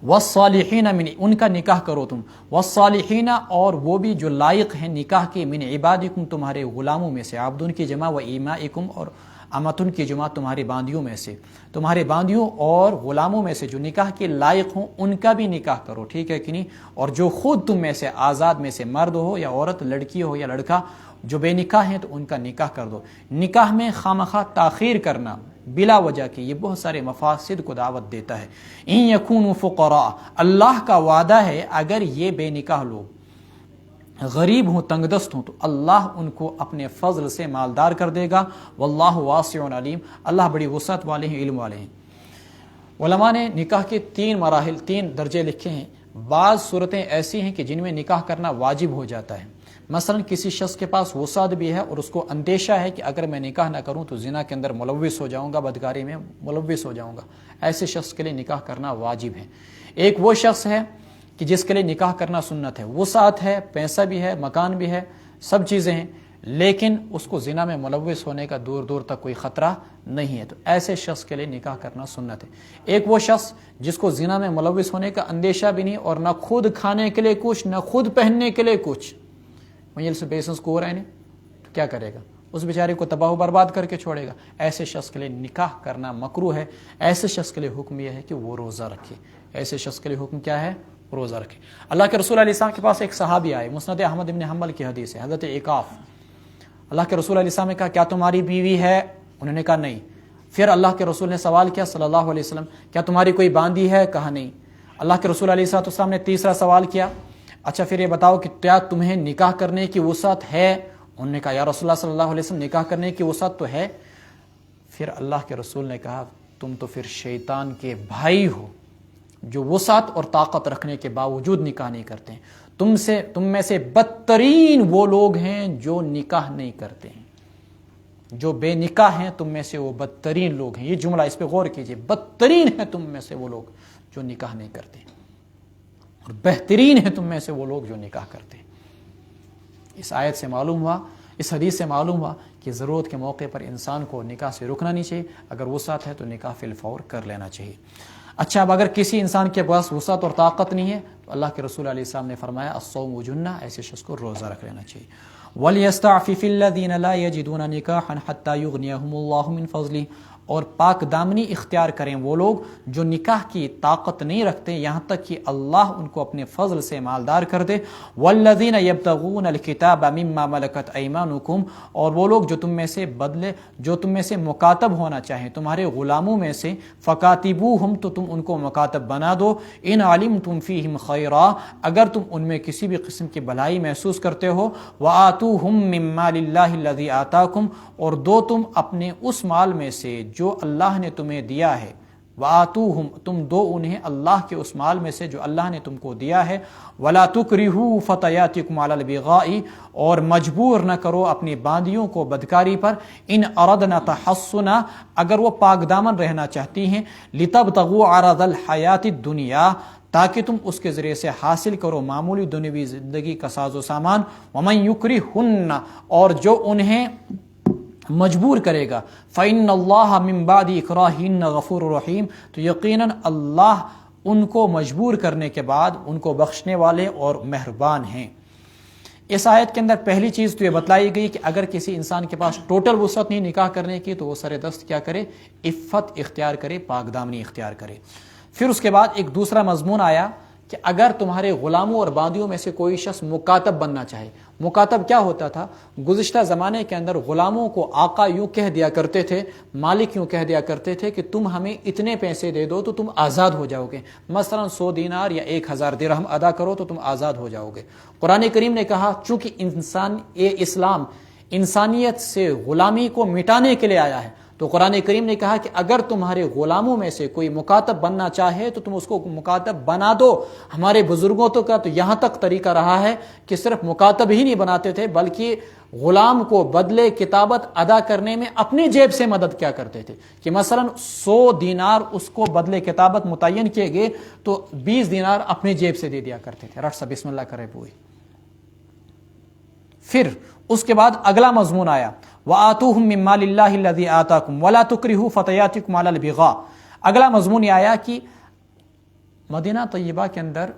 والصالحین من، ان کا نکاح کرو تم. والصالحین، اور وہ بھی جو لائق ہیں نکاح کے، من عبادکم، تمہارے غلاموں میں سے. عبدن کی جمع و ایمائکم، اور امتن کی جمع تمہاری باندیوں میں سے. تمہارے باندیوں اور غلاموں میں سے جو نکاح کے لائق ہوں ان کا بھی نکاح کرو. ٹھیک ہے کہ نہیں؟ اور جو خود تم میں سے آزاد میں سے مرد ہو یا عورت، لڑکی ہو یا لڑکا، جو بے نکاح ہیں تو ان کا نکاح کر دو. نکاح میں خامخواہ تاخیر کرنا بلا وجہ کے یہ بہت سارے مفاسد کو دعوت دیتا ہے. ان یکونوا فقراء، اللہ کا وعدہ ہے اگر یہ بے نکاح لوگ غریب ہوں، تنگ دست ہوں، تو اللہ ان کو اپنے فضل سے مالدار کر دے گا. واللہ واسع علیم، اللہ بڑی وسعت والے ہیں، علم والے ہیں. علماء نے نکاح کے 3 مراحل، 3 درجے لکھے ہیں. بعض صورتیں ایسی ہیں کہ جن میں نکاح کرنا واجب ہو جاتا ہے. مثلا کسی شخص کے پاس وسعت بھی ہے اور اس کو اندیشہ ہے کہ اگر میں نکاح نہ کروں تو زنا کے اندر ملوث ہو جاؤں گا، بدکاری میں ملوث ہو جاؤں گا. ایسے شخص کے لیے نکاح کرنا واجب ہے. ایک وہ شخص ہے کہ جس کے لیے نکاح کرنا سنت ہے، وسعت ہے، پیسہ بھی ہے، مکان بھی ہے، سب چیزیں ہیں، لیکن اس کو زنا میں ملوث ہونے کا دور دور تک کوئی خطرہ نہیں ہے، تو ایسے شخص کے لیے نکاح کرنا سنت ہے. ایک وہ شخص جس کو زنا میں ملوث ہونے کا اندیشہ بھی نہیں اور نہ خود کھانے کے لیے کچھ، نہ خود پہننے کے لیے کچھ، وہیں سے بیسنس کو ہو رہا ہے تو کیا کرے گا؟ اس بیچارے کو تباہ و برباد کر کے چھوڑے گا. ایسے شخص کے لیے نکاح کرنا مکروہ ہے. ایسے شخص کے لیے حکم یہ ہے کہ وہ روزہ رکھے. ایسے شخص کے لیے حکم کیا ہے؟ روزہ رکھیں۔ اللہ کے رسول علیہ السلام کے پاس ایک صحابی آئے، مسند احمد بن حنبل کی حدیث ہے، حضرت عکاف۔ اللہ کے رسول علیہ السلام نے کہا کیا تمہاری بیوی ہے؟ انہوں نے کہا نہیں۔ پھر اللہ کے رسول نے سوال کیا صلی اللہ علیہ وسلم کیا تمہاری کوئی باندی ہے؟ کہا نہیں۔ اللہ کے رسول علیہ السلام نے تیسرا سوال کیا، اچھا پھر یہ بتاؤ کہ کیا تمہیں نکاح کرنے کی وسعت ہے؟ انہوں نے کہا یا رسول اللہ صلی اللہ علیہ وسلم نکاح کرنے کی وسعت تو ہے۔ پھر اللہ کے رسول نے کہا تم تو پھر شیطان کے بھائی ہو جو وسعت اور طاقت رکھنے کے باوجود نکاح نہیں کرتے ہیں۔ تم میں سے بدترین وہ لوگ ہیں جو نکاح نہیں کرتے ہیں، جو بے نکاح ہیں تم میں سے وہ بدترین لوگ ہیں۔ یہ جملہ اس پہ غور کیجئے، بدترین ہیں تم میں سے وہ لوگ جو نکاح نہیں کرتے ہیں، اور بہترین ہیں تم میں سے وہ لوگ جو نکاح کرتے ہیں۔ اس آیت سے معلوم ہوا، اس حدیث سے معلوم ہوا کہ ضرورت کے موقع پر انسان کو نکاح سے رکنا نہیں چاہیے، اگر وسعت ہے تو نکاح فی الفور کر لینا چاہیے۔ اچھا اب اگر کسی انسان کے پاس وسعت اور طاقت نہیں ہے تو اللہ کے رسول علیہ السلام نے فرمایا الصوم جنہ، ایسے شخص کو روزہ رکھ لینا چاہیے۔ وَلْيَسْتَعْفِفِ الَّذِينَ لَا يَجِدُونَ نِكَاحًا حَتَّى يُغْنِيَهُمُ اللَّهُ مِنْ فَضْلِهِ، اور پاک دامنی اختیار کریں وہ لوگ جو نکاح کی طاقت نہیں رکھتے یہاں تک کہ اللہ ان کو اپنے فضل سے مالدار کر دے۔ وَالَّذِينَ يَبْتَغُونَ الْكِتَابَ مِمَّا مَلَكَتْ أَيْمَانُكُمْ، اور وہ لوگ جو تم میں سے مکاتب ہونا چاہیں تمہارے غلاموں میں سے، فَكَاتِبُوهُمْ، تو تم ان کو مکاتب بنا دو، إِنْ عَلِمْتُمْ فِيهِمْ خَيْرًا، اگر تم ان میں کسی بھی قسم کی بھلائی محسوس کرتے ہو، وَآتُوهُمْ مِنْ مَالِ اللَّهِ الَّذِي آتَاكُمْ، اور دو تم اپنے اس مال میں سے جو اللہ نے تمہیں دیا ہے، وآتوہم، تم دو انہیں اللہ کے اس مال میں سے جو اللہ نے تم کو دیا ہے، ولا تکرہوا فتیاتکم علی البغاء، اور مجبور نہ کرو اپنی باندیوں کو بدکاری پر، ان اردنا تحصنا، اگر وہ پاک دامن رہنا چاہتی ہیں، لتبتغوا عرض الحیات الدنیا، تاکہ تم اس کے ذریعے سے حاصل کرو معمولی دنیوی زندگی کا ساز و سامان، ومن یکرہن، اور جو انہیں مجبور کرے گا، فَإِنَّ اللَّهَ مِن بَعْدِ إِكْرَاهِهِنَّ غَفُورٌ رَحِيمٌ، تو یقیناً اللہ ان کو مجبور کرنے کے بعد ان کو بخشنے والے اور مہربان ہیں۔ اس آیت کے اندر پہلی چیز تو یہ بتلائی گئی کہ اگر کسی انسان کے پاس ٹوٹل وسعت نہیں نکاح کرنے کی تو وہ سر دست کیا کرے، عفت اختیار کرے، پاک دامنی اختیار کرے۔ پھر اس کے بعد ایک دوسرا مضمون آیا کہ اگر تمہارے غلاموں اور باندیوں میں سے کوئی شخص مکاتب بننا چاہے۔ مکاتب کیا ہوتا تھا؟ گزشتہ زمانے کے اندر غلاموں کو آقا یوں کہہ دیا کرتے تھے، مالک یوں کہہ دیا کرتے تھے کہ تم ہمیں اتنے پیسے دے دو تو تم آزاد ہو جاؤ گے، مثلا 100 دینار یا 1000 درہم ادا کرو تو تم آزاد ہو جاؤ گے۔ قرآن کریم نے کہا چونکہ اسلام انسانیت سے غلامی کو مٹانے کے لیے آیا ہے، تو قرآن کریم نے کہا کہ اگر تمہارے غلاموں میں سے کوئی مکاتب بننا چاہے تو تم اس کو مکاتب بنا دو۔ ہمارے بزرگوں کا تو یہاں تک طریقہ رہا ہے کہ صرف مکاتب ہی نہیں بناتے تھے بلکہ غلام کو بدلے کتابت ادا کرنے میں اپنی جیب سے مدد کیا کرتے تھے، کہ مثلا 100 دینار اس کو بدلے کتابت متعین کیے گئے تو 20 دینار اپنی جیب سے دے دیا کرتے تھے، رٹ سا بسم اللہ کرے پوئی۔ پھر اس کے بعد اگلا مضمون آیا وَآتُوهُم مِّن مَّالِ اللَّهِ الَّذِي آتَاكُمْ وَلَا تُكْرِهُوا فَتَيَاتِكُمْ عَلَى الْبِغَاءِ۔ اگلا مضمون یہ آیا کہ مدینہ طیبہ کے اندر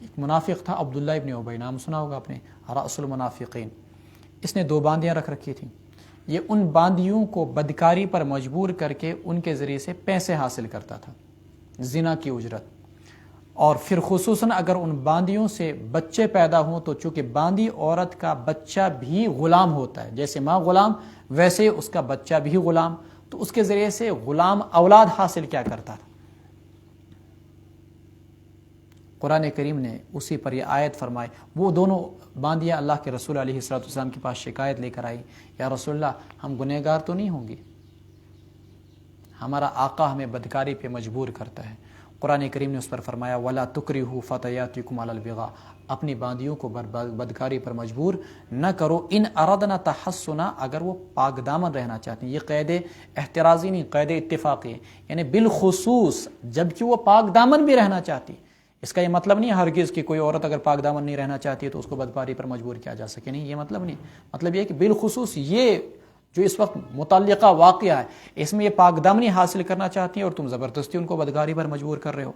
ایک منافق تھا، عبداللہ ابن ابی، نام سنا ہوگا آپ نے، رأس المنافقین۔ اس نے 2 باندیاں رکھ رکھی تھیں، یہ ان باندیوں کو بدکاری پر مجبور کر کے ان کے ذریعے سے پیسے حاصل کرتا تھا، زنا کی اجرت۔ اور پھر خصوصاً اگر ان باندیوں سے بچے پیدا ہوں تو چونکہ باندی عورت کا بچہ بھی غلام ہوتا ہے، جیسے ماں غلام ویسے اس کا بچہ بھی غلام، تو اس کے ذریعے سے غلام اولاد حاصل کیا کرتا تھا۔ قرآن کریم نے اسی پر یہ آیت فرمائی، وہ دونوں باندیاں اللہ کے رسول علیہ السلام کے پاس شکایت لے کر آئی، یا رسول اللہ ہم گنہگار تو نہیں ہوں گے، ہمارا آقا ہمیں بدکاری پہ مجبور کرتا ہے۔ قرآن کریم نے اس پر فرمایا وَلَا تُكْرِهُوا فَتَيَاتِكُمْ عَلَى الْبِغَاءِ، اپنی باندیوں کو بدکاری پر مجبور نہ کرو، ان اردنا تحصنا، اگر وہ پاک دامن رہنا چاہتی ہیں۔ یہ قید احترازی نہیں، قید اتفاقی ہے، یعنی بالخصوص جبکہ وہ پاک دامن بھی رہنا چاہتی۔ اس کا یہ مطلب نہیں ہرگز کہ کوئی عورت اگر پاک دامن نہیں رہنا چاہتی ہے تو اس کو بدکاری پر مجبور کیا جا سکے، نہیں، یہ مطلب نہیں۔ مطلب یہ کہ بالخصوص یہ جو اس وقت متعلقہ واقعہ ہے اس میں یہ پاک دامنی حاصل کرنا چاہتی ہیں اور تم زبردستی ان کو بدکاری پر مجبور کر رہے ہو۔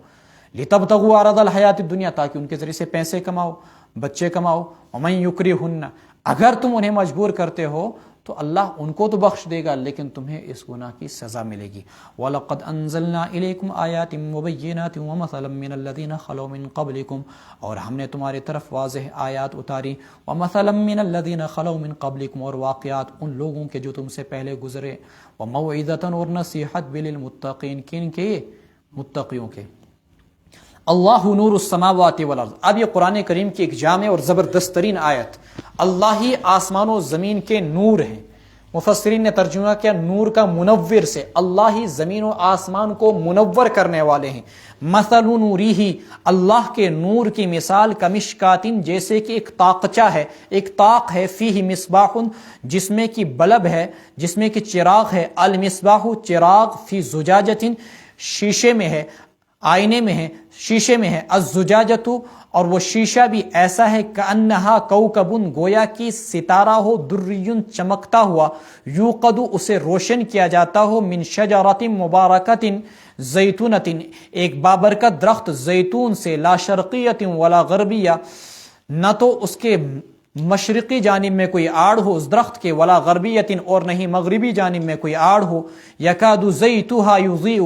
لِتَبْتَغُوا عَرَضَ الْحَيَاةِ الدُّنْيَا، تاکہ ان کے ذریعے سے پیسے کماؤ، بچے کماؤ۔ وَمَن يُكْرِهُنَّ، اگر تم انہیں مجبور کرتے ہو تو اللہ ان کو تو بخش دے گا لیکن تمہیں اس گناہ کی سزا ملے گی۔ وَلَقَدْ أَنزَلْنَا إِلَيْكُمْ آيَاتٍ مُبَيِّنَاتٍ وَمَثَلًا مِّنَ الَّذِينَ خَلَوْا مِن قَبْلِكُمْ، اور ہم نے تمہاری طرف واضح آیات اتاری، وَمَثَلًا مِّنَ الَّذِينَ خَلَوْا مِن قَبْلِكُمْ، اور واقعات ان لوگوں کے جو تم سے پہلے گزرے، وَمَوْعِظَةً، اور نصیحت لِلْمُتَّقِينَ، کن کے؟ متقیوں کے۔ اللہ نور السماوات والارض، اب یہ قرآن کریم کی ایک جامع اور زبردست ترین آیت، اللہ ہی آسمان و زمین کے نور ہیں۔ مفسرین نے ترجمہ کیا نور کا منور سے، اللہ ہی زمین و آسمان کو منور کرنے والے ہیں۔ مثل نوری ہی، اللہ کے نور کی مثال کمشکاتن، جیسے کہ ایک طاقچہ ہے، ایک طاق ہے، فیہ مصباح، جس میں کی بلب ہے، جس میں کہ چراغ ہے، المصباح چراغ، فی زجاجتن شیشے میں ہے، آئینے میں ہے، شیشے میں ہے، الزجاجۃ، اور وہ شیشہ بھی ایسا ہے کأنہا کوکبن، گویا کی ستارہ ہو، دریٌ چمکتا ہوا، یوقد، اسے روشن کیا جاتا ہو، من شجرۃ مبارکۃ زیتونۃ، ایک بابرکت درخت زیتون سے، لا شرقیۃ ولا غربیہ، نہ تو اس کے مشرقی جانب میں کوئی آڑ ہو اس درخت کے، ولا غربیۃ، اور نہیں مغربی جانب میں کوئی آڑ ہو، یکاد زیتھا یضیء،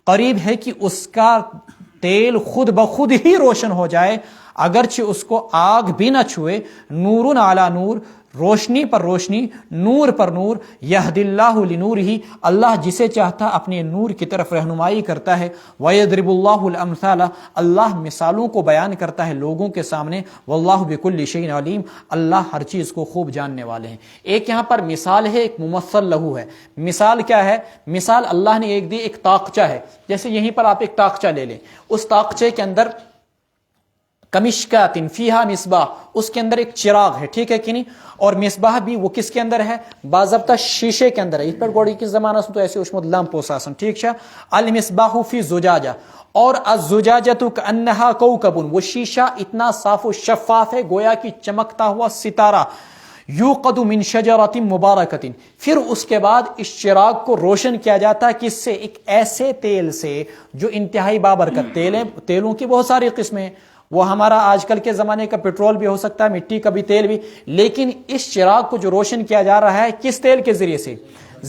قریب ہے کہ اس کا تیل خود بخود ہی روشن ہو جائے، اگرچہ اس کو آگ بھی نہ چھوئے، نور علی نور، روشنی پر روشنی، نور پر نور، یہدی اللہ لنورہ، اللہ جسے چاہتا اپنے نور کی طرف رہنمائی کرتا ہے، ویضرب اللہ الامثال، اللہ مثالوں کو بیان کرتا ہے لوگوں کے سامنے، واللہ بکل شیء علیم، اللہ ہر چیز کو خوب جاننے والے ہیں۔ ایک یہاں پر مثال ہے، ایک ممثل لہو ہے۔ مثال کیا ہے؟ مثال اللہ نے ایک دی، ایک طاقچہ ہے، جیسے یہیں پر آپ ایک طاقچہ لے لیں، اس طاقچے کے اندر کمشکات فیہا مصباح، اس کے اندر ایک چراغ ہے، ٹھیک ہے کہ نہیں؟ اور مصباح بھی وہ کس کے اندر ہے؟ باضابطہ شیشے کے اندر ہے۔ اس پر گوڑی کی زمانہ سے تو ایسے اشمت لمپ ہو ساسن، ٹھیک ہے؟ المصباح فی زجاجہ، اور الزجاجۃ کأنہا کوکب، وہ شیشہ اتنا صاف و شفاف ہے گویا کہ چمکتا ہوا ستارہ، یوقد من شجرۃ مبارکۃ، پھر اس کے بعد اس چراغ کو روشن کیا جاتا ہے کس سے؟ ایک ایسے تیل سے جو انتہائی بابرکت تیل ہے۔ تیلوں کی بہت ساری قسمیں ہیں، وہ ہمارا آج کل کے زمانے کا پیٹرول بھی ہو سکتا ہے، مٹی کا بھی تیل بھی، لیکن اس چراغ کو جو روشن کیا جا رہا ہے کس تیل کے ذریعے سے؟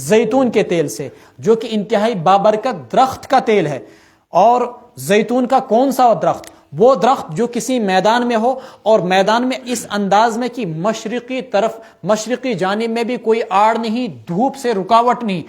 زیتون کے تیل سے، جو کہ انتہائی بابرکت درخت کا تیل ہے۔ اور زیتون کا کون سا درخت؟ وہ درخت جو کسی میدان میں ہو، اور میدان میں اس انداز میں کہ مشرقی طرف، مشرقی جانب میں بھی کوئی آڑ نہیں، دھوپ سے رکاوٹ نہیں،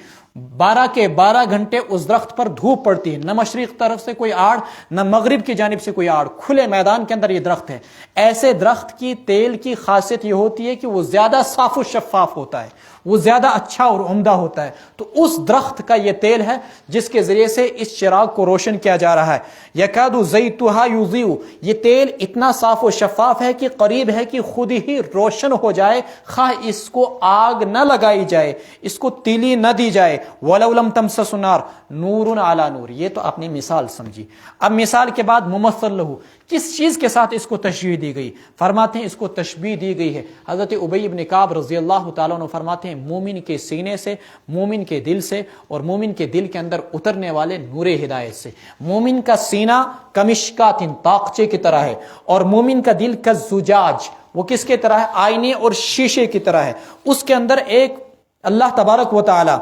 12 کے 12 گھنٹے اس درخت پر دھوپ پڑتی ہے، نہ مشرق طرف سے کوئی آڑ، نہ مغرب کی جانب سے کوئی آڑ، کھلے میدان کے اندر یہ درخت ہے۔ ایسے درخت کی تیل کی خاصیت یہ ہوتی ہے کہ وہ زیادہ صاف و شفاف ہوتا ہے، وہ زیادہ اچھا اور عمدہ ہوتا ہے۔ تو اس درخت کا یہ تیل ہے جس کے ذریعے سے اس چراغ کو روشن کیا جا رہا ہے۔ یکاد زیتھا یضیء، یہ تیل اتنا صاف و شفاف ہے کہ قریب ہے کہ خود ہی روشن ہو جائے، خواہ اس کو آگ نہ لگائی جائے، اس کو تیلی نہ دی جائے۔ وَلَوْ لَمْ تَمْسَسْهُ نَارٌ نُورٌ عَلَى نُورٍ، یہ تو آپ نے مثال سمجھی۔ اب مثال کے بعد ممثل لہو، کس چیز کے ساتھ اس کو تشبیہ دی گئی؟ فرماتے ہیں اس کو تشبیہ دی گئی ہے حضرت ابی بن کعب رضی اللہ تعالیٰ عنہ فرماتے ہیں مومن کے سینے سے، مومن کے دل سے، اور مومن کے دل کے اندر اترنے والے نور ہدایت سے۔ مومن کا سینہ کمشکات طاقچے کی طرح ہے، اور مومن کا دل کا زجاج، وہ کس کی طرح ہے؟ آئینے اور شیشے کی طرح ہے۔ اس کے اندر ایک اللہ تبارک و تعالی،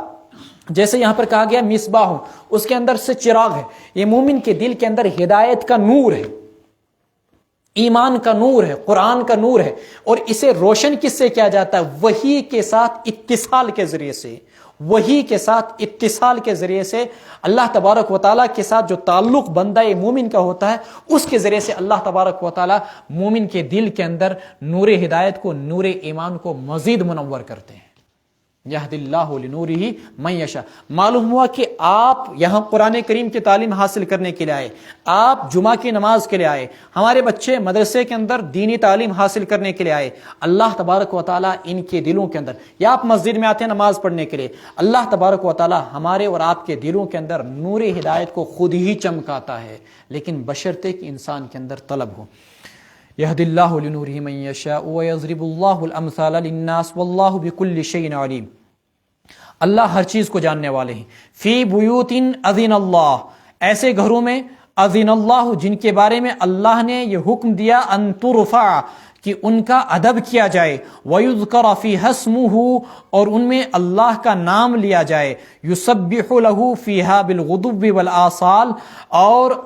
جیسے یہاں پر کہا گیا مصباح، اس کے اندر سے چراغ ہے۔ یہ مومن کے دل کے اندر ہدایت کا نور ہے، ایمان کا نور ہے، قرآن کا نور ہے، اور اسے روشن کس سے کیا جاتا ہے؟ وحی کے ساتھ اتصال کے ذریعے سے، وحی کے ساتھ اتصال کے ذریعے سے اللہ تبارک و تعالیٰ کے ساتھ جو تعلق بندہ مومن کا ہوتا ہے، اس کے ذریعے سے اللہ تبارک و تعالیٰ مومن کے دل کے اندر نور ہدایت کو، نور ایمان کو مزید منور کرتے ہیں۔ یہد اللہ لنورہ من یشاء۔ معلوم ہوا کہ آپ یہاں قرآن کریم کی تعلیم حاصل کرنے کے لیے آئے، آپ جمعہ کی نماز کے لیے آئے، ہمارے بچے مدرسے کے اندر دینی تعلیم حاصل کرنے کے لیے آئے۔ اللہ تبارک و تعالیٰ ان کے دلوں کے اندر، یا آپ مسجد میں آتے ہیں نماز پڑھنے کے لیے، اللہ تبارک و تعالیٰ ہمارے اور آپ کے دلوں کے اندر نور ہدایت کو خود ہی چمکاتا ہے، لیکن بشرطے کہ انسان کے اندر طلب ہو۔ یہد اللہ لنورہ من یشاء ویضرب اللہ الامثال للناس واللہ بکل شیء علیم۔ اللہ ہر چیز کو جاننے والے ہیں۔ فی بیوت اذن اللہ، ایسے گھروں میں اذن اللہ جن کے بارے میں اللہ نے یہ حکم دیا ان ترفع کہ ان کا ادب کیا جائے، وَيُذْكَرَ فِيهَا اسْمُهُ اور ان میں اللہ کا نام لیا جائے، يُسَبِّحُ لَهُ فِيهَا بِالْغُدُوِّ وَالْآصَالِ اور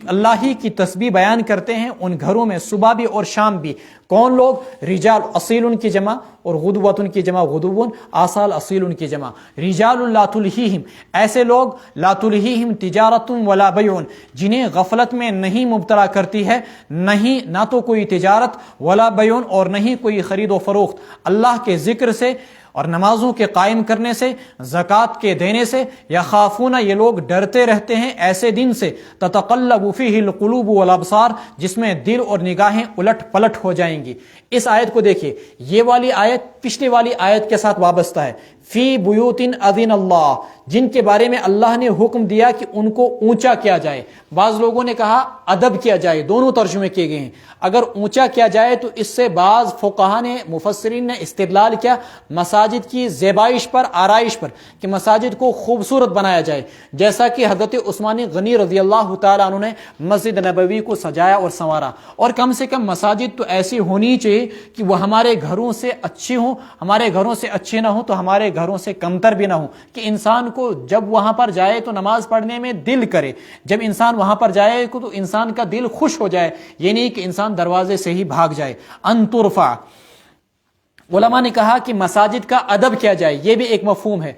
اللہ ہی کی تسبیح بیان کرتے ہیں ان گھروں میں صبح بھی اور شام بھی۔ کون لوگ؟ رجال، اصیل ان کی جمع، اور غدوۃ ان کی جمع غدوون، آصال اصیل ان کی جمع۔ رجال لا تلہیہم ایسے لوگ، لا تلہیہم تجارت ولا بیع جنہیں غفلت میں نہیں مبتلا کرتی ہے، نہیں نہ تو کوئی تجارت، ولا بیع اور نہیں کوئی خرید و فروخت، اللہ کے ذکر سے اور نمازوں کے قائم کرنے سے، زکوٰۃ کے دینے سے، یخافون یہ لوگ ڈرتے رہتے ہیں ایسے دن سے تتقلب فیہ القلوب والابصار جس میں دل اور نگاہیں الٹ پلٹ ہو جائیں گی۔ اس آیت کو دیکھیے، یہ والی آیت پچھلی والی آیت کے ساتھ وابستہ ہے۔ فی بیوت اذن اللہ جن کے بارے میں اللہ نے حکم دیا کہ ان کو اونچا کیا جائے، بعض لوگوں نے کہا ادب کیا جائے، دونوں ترجمے کیے گئے ہیں۔ اگر اونچا کیا جائے تو اس سے بعض فقہا نے، مفسرین نے استدلال کیا مساجد کی زیبائش پر، آرائش پر، کہ مساجد کو خوبصورت بنایا جائے، جیسا کہ حضرت عثمان غنی رضی اللہ تعالیٰ عنہ نے مسجد نبوی کو سجایا اور سنوارا۔ اور کم سے کم مساجد تو ایسی ہونی چاہیے کہ وہ ہمارے گھروں سے اچھی ہوں، ہمارے گھروں سے اچھی نہ ہوں تو ہمارے گھروں سے کمتر بھی نہ ہوں، کہ انسان کو جب وہاں پر جائے تو نماز پڑھنے میں دل کرے، جب انسان وہاں پر جائے تو انسان کا دل خوش ہو جائے، یہ نہیں کہ انسان دروازے سے ہی بھاگ جائے۔ ان ترفع علماء نے کہا کہ مساجد کا ادب کیا جائے، یہ بھی ایک مفہوم ہے۔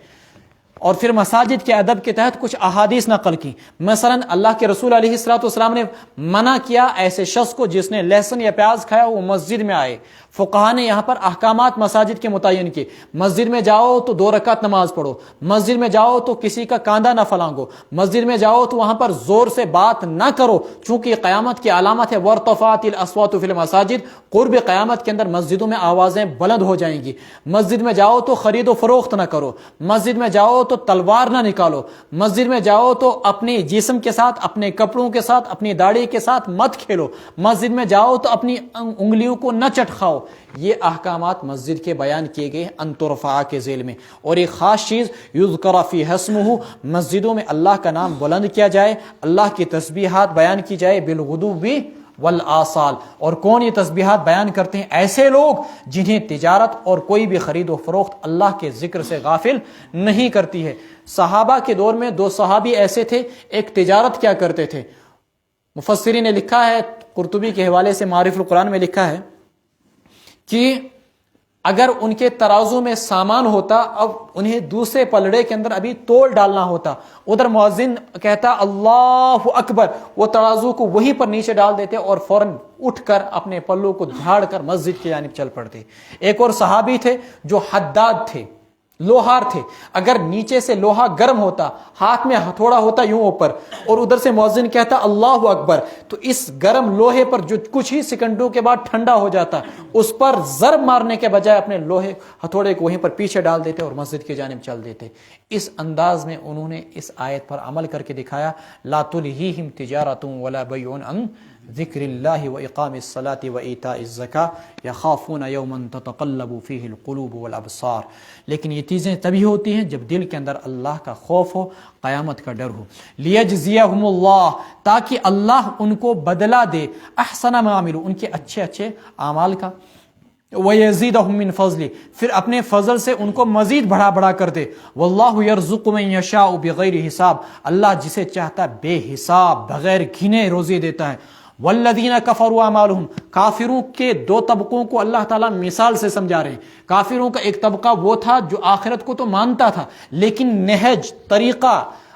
اور پھر مساجد کے ادب کے تحت کچھ احادیث نقل کی، مثلا اللہ کے رسول علیہ السلام نے منع کیا ایسے شخص کو جس نے لہسن یا پیاز کھایا وہ مسجد میں آئے۔ فقہا نے یہاں پر احکامات مساجد کے متعین کیے، مسجد میں جاؤ تو 2 رکعت نماز پڑھو، مسجد میں جاؤ تو کسی کا کاندھا نہ پھلانگو، مسجد میں جاؤ تو وہاں پر زور سے بات نہ کرو، چونکہ قیامت کی علامت ہے وارتفعت الاصوات فی المساجد، قرب قیامت کے اندر مسجدوں میں آوازیں بلند ہو جائیں گی۔ مسجد میں جاؤ تو خرید و فروخت نہ کرو، مسجد میں جاؤ تو تلوار نہ نکالو، مسجد میں جاؤ تو اپنے جسم کے ساتھ، اپنے کپڑوں کے ساتھ، اپنی داڑھی کے ساتھ مت کھیلو، مسجد میں جاؤ تو اپنی انگلیوں کو نہ چٹکھاؤ۔ یہ احکامات مسجد کے بیان کیے گئے ان ترفع کے ذیل میں۔ اور ایک خاص چیز یذکر فیہ اسمہ مسجدوں میں اللہ کا نام بلند کیا جائے، اللہ کی تسبیحات بیان کی جائے بالغدو والآصال۔ اور کون یہ تسبیحات بیان کرتے ہیں؟ ایسے لوگ جنہیں تجارت اور کوئی بھی خرید و فروخت اللہ کے ذکر سے غافل نہیں کرتی ہے۔ صحابہ کے دور میں 2 صحابی ایسے تھے، ایک تجارت کیا کرتے تھے۔ مفسرین نے لکھا ہے، قرطبی کے حوالے سے معارف القرآن میں لکھا ہے کہ اگر ان کے ترازو میں سامان ہوتا، اب انہیں دوسرے پلڑے کے اندر ابھی تول ڈالنا ہوتا، ادھر مؤذن کہتا اللہ اکبر، وہ ترازو کو وہیں پر نیچے ڈال دیتے اور فوراً اٹھ کر اپنے پلوں کو جھاڑ کر مسجد کی جانب چل پڑتے۔ ایک اور صحابی تھے جو حداد تھے، لوہار تھے، اگر نیچے سے لوہا گرم ہوتا، ہاتھ میں ہتھوڑا ہوتا یوں اوپر، اور ادھر سے مؤذن کہتا اللہ اکبر، تو اس گرم لوہے پر جو کچھ ہی سیکنڈوں کے بعد ٹھنڈا ہو جاتا، اس پر ضرب مارنے کے بجائے اپنے لوہے ہتھوڑے کو وہیں پر پیچھے ڈال دیتے اور مسجد کی جانب چل دیتے۔ اس انداز میں انہوں نے اس آیت پر عمل کر کے دکھایا، لا تلہیہم تجارۃ ولا بیع عن ذکر اللہ واقام الصلاۃ وایتاء الزکاۃ یخافون یوما تتقلب فیہ القلوب والابصار۔ لیکن یہ چیزیں تبھی ہوتی ہیں جب دل کے اندر اللہ کا خوف ہو، قیامت کا ڈر ہو۔ لیجزیہم اللہ تاکہ اللہ ان کو بدلہ دے، احسن ما عملوا ان کے اچھے اچھے اعمال کا، وَيَزِيدَهُم مِّن فَضْلِهِ پھر اپنے فضل سے ان کو مزید بڑھا بڑھا کر دے۔ وَاللَّهُ يَرْزُقُ مَن يَشَاءُ بِغَيْرِ حساب اللہ جسے چاہتا بے حساب بغیر گھنے روزی دیتا ہے۔ وَالَّذِينَ كَفَرُوا أَعْمَالُهُمْ کافروں کے 2 طبقوں کو اللہ تعالیٰ مثال سے سمجھا رہے ہیں۔ کافروں کا ایک طبقہ وہ تھا جو آخرت کو تو مانتا تھا لیکن نہج، طریقہ،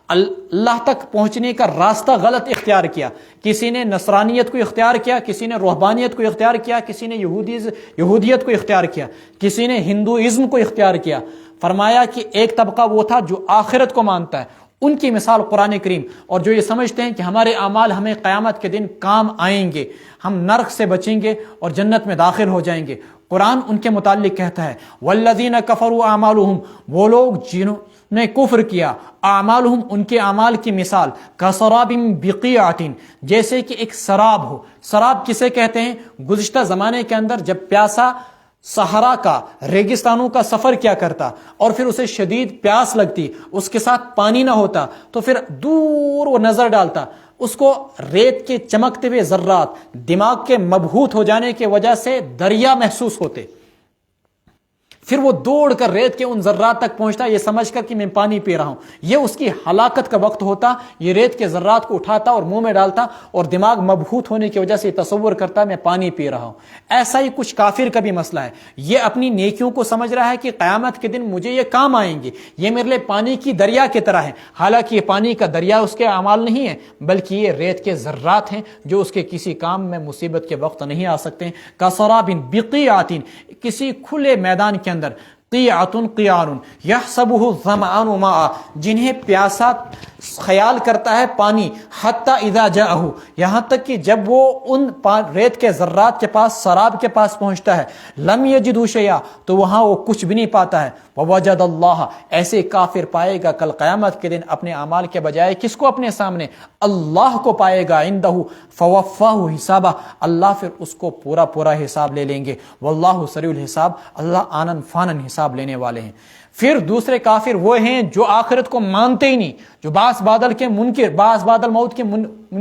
اللہ تک پہنچنے کا راستہ غلط اختیار کیا۔ کسی نے نصرانیت کو اختیار کیا، کسی نے روحانیت کو اختیار کیا، کسی نے یہودیت کو اختیار کیا، کسی نے ہندوازم کو اختیار کیا۔ فرمایا کہ ایک طبقہ وہ تھا جو آخرت کو مانتا ہے، ان کی مثال قرآن کریم، اور جو یہ سمجھتے ہیں کہ ہمارے اعمال ہمیں قیامت کے دن کام آئیں گے، ہم نرک سے بچیں گے اور جنت میں داخل ہو جائیں گے۔ قرآن ان کے متعلق کہتا ہے والذین کفروا اعمالہم وہ لوگ جنہوں نے کفر کیا، اعمالہم ان کے اعمال کی مثال کسراب بقیعۃ جیسے کہ ایک سراب ہو۔ سراب کسے کہتے ہیں؟ گزشتہ زمانے کے اندر جب پیاسا صحرا کا، ریگستانوں کا سفر کیا کرتا اور پھر اسے شدید پیاس لگتی، اس کے ساتھ پانی نہ ہوتا تو پھر دور وہ نظر ڈالتا، اس کو ریت کے چمکتے ہوئے ذرات دماغ کے مبہوت ہو جانے کی وجہ سے دریا محسوس ہوتے، پھر وہ دوڑ کر ریت کے ان ذرات تک پہنچتا یہ سمجھ کر کہ میں پانی پی رہا ہوں، یہ اس کی ہلاکت کا وقت ہوتا، یہ ریت کے ذرات کو اٹھاتا اور منہ میں ڈالتا اور دماغ مبہوت ہونے کی وجہ سے تصور کرتا میں پانی پی رہا ہوں۔ ایسا ہی کچھ کافر کا بھی مسئلہ ہے، یہ اپنی نیکیوں کو سمجھ رہا ہے کہ قیامت کے دن مجھے یہ کام آئیں گے، یہ میرے لیے پانی کی دریا کی طرح ہے، حالانکہ یہ پانی کا دریا اس کے اعمال نہیں ہے بلکہ یہ ریت کے ذرات ہیں جو اس کے کسی کام میں مصیبت کے وقت نہیں آ سکتے۔ کسراب بقیعۃ، کسی کھلے میدان کے اندر، قیعۃ قیار یحسبہ الظمآن ماء، جنہیں پیاسا خیال کرتا ہے پانی، حتی اذا جاءہ، یہاں تک کہ جب وہ ان ریت کے ذرات کے پاس، سراب کے پاس پہنچتا ہے، لم یجدہ شیئا، تو وہاں وہ کچھ بھی نہیں پاتا ہے، ووجد اللہ، ایسے کافر پائے گا کل قیامت کے دن اپنے اعمال کے بجائے کس کو اپنے سامنے؟ اللہ کو پائے گا، عندہ فوفاہ حسابہ، اللہ پھر اس کو پورا پورا حساب لے لیں گے، واللہ سریع الحساب، اللہ آنن فانن حساب لینے والے ہیں۔ پھر دوسرے کافر وہ ہیں جو آخرت کو مانتے ہی نہیں، جو بعض بادل کے منکر، بعض بادل موت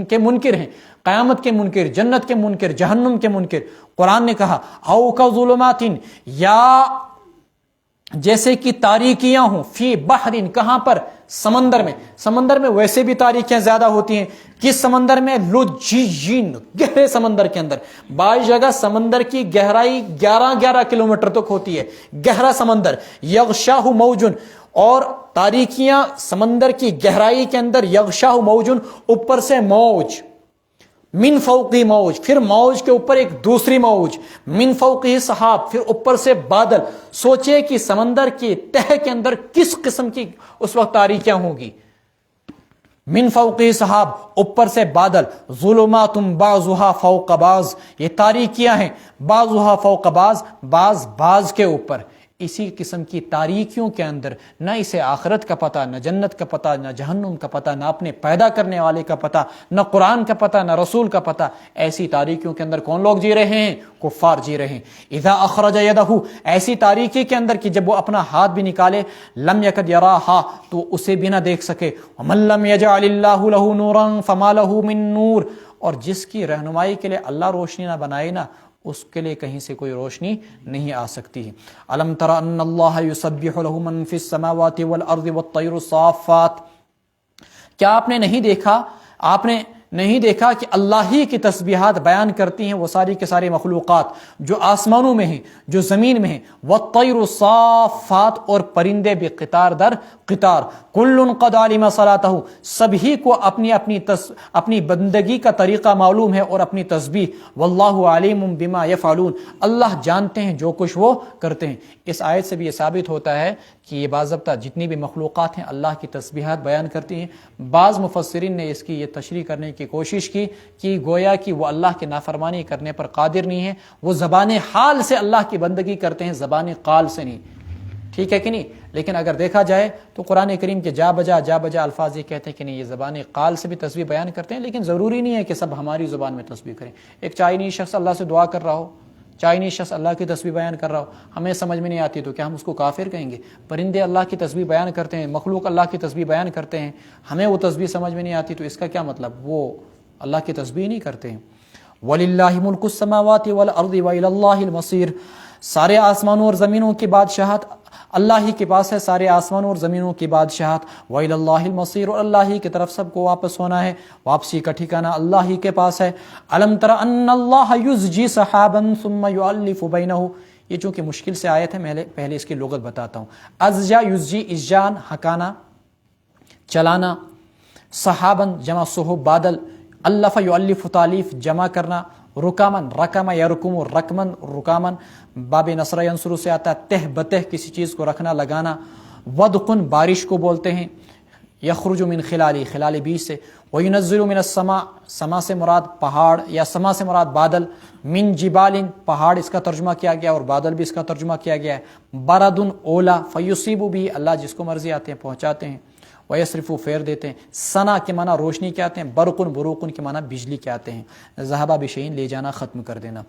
کے منکر ہیں، قیامت کے منکر، جنت کے منکر، جہنم کے منکر۔ قرآن نے کہا او کظلمات، یا جیسے کہ تاریکیاں ہوں، فی بحر، کہاں پر؟ سمندر میں۔ سمندر میں ویسے بھی تاریکیاں زیادہ ہوتی ہیں، کس سمندر میں؟ لجین، گہرے سمندر کے اندر۔ بعض جگہ سمندر کی گہرائی 11 کلومیٹر تک ہوتی ہے، گہرا سمندر۔ یغشاہ موج، اور تاریکیاں سمندر کی گہرائی کے اندر، یغشاہ موج، اوپر سے موج، من فوقی موج، پھر موج کے اوپر ایک دوسری موج، من فوقی سحاب، پھر اوپر سے بادل۔ سوچے کہ سمندر کی تہ کے اندر کس قسم کی اس وقت تاریکیاں ہوں گی۔ من فوقی سحاب، اوپر سے بادل، ظلمات بعضها فوق بعض، یہ تاریکیاں ہیں، بعضها فوق بعض، بعض کے اوپر۔ اسی قسم کی تاریکیوں کے اندر نہ اسے آخرت کا پتہ، نہ جنت کا پتہ، نہ جہنم کا پتہ، نہ اپنے پیدا کرنے والے کا پتہ، نہ قرآن کا پتہ، نہ رسول کا پتہ۔ ایسی تاریکیوں کے اندر کون لوگ جی رہے ہیں؟ کفار جی رہے ہیں۔ اذا اخرج یدہ، ایسی تاریکی کے اندر کہ جب وہ اپنا ہاتھ بھی نکالے، لم یکد یراہا، تو اسے بھی نہ دیکھ سکے۔ ومن لم یجعل اللہ لہ نورا فما لہ من نور، اور جس کی رہنمائی کے لیے اللہ روشنی نہ بنائے نا، اس کے لیے کہیں سے کوئی روشنی نہیں آ سکتی ہے۔ الم تر ان اللہ یسبح له من فی السماوات والارض والطیر الصافات، کیا آپ نے نہیں دیکھا کہ اللہ ہی کی تسبیحات بیان کرتی ہیں وہ ساری کے ساری مخلوقات جو آسمانوں میں ہیں، جو زمین میں ہیں، والطیر الصافات، اور پرندے بھی قطار در قطار، کل قد علم صلاتہ، سبھی کو اپنی بندگی کا طریقہ معلوم ہے اور اپنی تسبیح، واللہ علیم بما یفعلون، اللہ جانتے ہیں جو کچھ وہ کرتے ہیں۔ اس آیت سے بھی یہ ثابت ہوتا ہے کہ یہ باضابطہ جتنی بھی مخلوقات ہیں اللہ کی تسبیحات بیان کرتی ہیں۔ بعض مفسرین نے اس کی یہ تشریح کرنے کی کوشش کی کہ گویا کہ وہ اللہ کی نافرمانی کرنے پر قادر نہیں ہے، وہ زبان حال سے اللہ کی بندگی کرتے ہیں، زبان قال سے نہیں۔ ٹھیک ہے کہ نہیں؟ لیکن اگر دیکھا جائے تو قرآن کریم کے جا بجا الفاظ یہ کہتے ہیں کہ نہیں، یہ زبان قال سے بھی تسبیح بیان کرتے ہیں، لیکن ضروری نہیں ہے کہ سب ہماری زبان میں تسبیح کریں۔ ایک چائنیز شخص اللہ سے دعا کر رہا ہو، چائنیز شخص اللہ کی تسبیح بیان کر رہا ہو، ہمیں سمجھ میں نہیں آتی تو کیا ہم اس کو کافر کہیں گے؟ پرندے اللہ کی تسبیح بیان کرتے ہیں، مخلوق اللہ کی تسبیح بیان کرتے ہیں، ہمیں وہ تسبیح سمجھ میں نہیں آتی تو اس کا کیا مطلب؟ وہ اللہ کی تسبیح نہیں کرتے ہیں۔ وَلِلَّهِ مُلْكُ السَّمَاوَاتِ وَالْأَرْضِ وَإِلَى اللَّهِ الْمَصِيرُ، سارے آسمانوں اور زمینوں کی بادشاہت اللہ ہی کے پاس ہے، سارے آسمانوں اور زمینوں کی بادشاہت، وَإِلَى اللَّهِ الْمَصِيرُ، اور اللہ ہی کی طرف سب کو واپس ہونا ہے، واپسی کا ٹھکانہ اللہ ہی کے پاس ہے۔ أَلَمْ تَرَ أَنَّ اللَّهَ يُزْجِي سَحَابًا ثُمَّ يُؤَلِّفُ بَيْنَهُ، یہ چونکہ مشکل سے آیت ہے میں پہلے اس کی لغت بتاتا ہوں۔ ازجا یزجی، ازجان ہکانا، چلانا، صحابن جمع صحب بادل، الف یؤلف تالیف جمع کرنا، رکامن رکم یرکم رکمن رکامن، باب نصر ینصر سے آتا ہے تہ بتہ کسی چیز کو رکھنا لگانا، ودقن بارش کو بولتے ہیں، یخرج من خلالی خلال بیج سے، وینزل من السماء سما سے مراد پہاڑ یا سما سے مراد بادل، من جبال پہاڑ اس کا ترجمہ کیا گیا اور بادل بھی اس کا ترجمہ کیا گیا ہے، بردن اولا فیصیب بھی اللہ جس کو مرضی آتے ہیں پہنچاتے ہیں، ویصرف پھیر دیتے ہیں، ثنا کے معنی روشنی کے آتے ہیں، برقن بروقن کے معنی بجلی کے آتے ہیں، ذهب بشیء لے جانا ختم کر دینا۔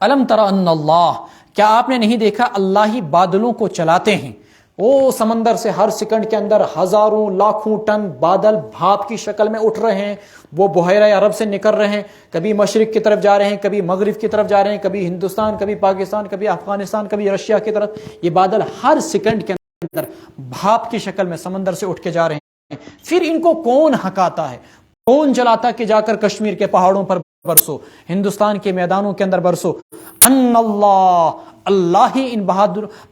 الم تر ان اللہ، کیا آپ نے نہیں دیکھا اللہ ہی بادلوں کو چلاتے ہیں؟ وہ سمندر سے ہر سیکنڈ کے اندر ہزاروں لاکھوں ٹن بادل بھاپ کی شکل میں اٹھ رہے ہیں، وہ بحیرہ عرب سے نکل رہے ہیں، کبھی مشرق کی طرف جا رہے ہیں، کبھی مغرب کی طرف جا رہے ہیں، کبھی ہندوستان، کبھی پاکستان، کبھی افغانستان، کبھی رشیا کی طرف۔ یہ بادل ہر سیکنڈ کے اندر بھاپ کی شکل میں سمندر سے اٹھ کے جا رہے ہیں۔ پھر ان کو کون ہکاتا ہے، کون چلاتا کہ جا کر کشمیر کے پہاڑوں پر برسو، ہندوستان کے میدانوں کے اندر برسو؟ ان اللہ، اللہ ہی ان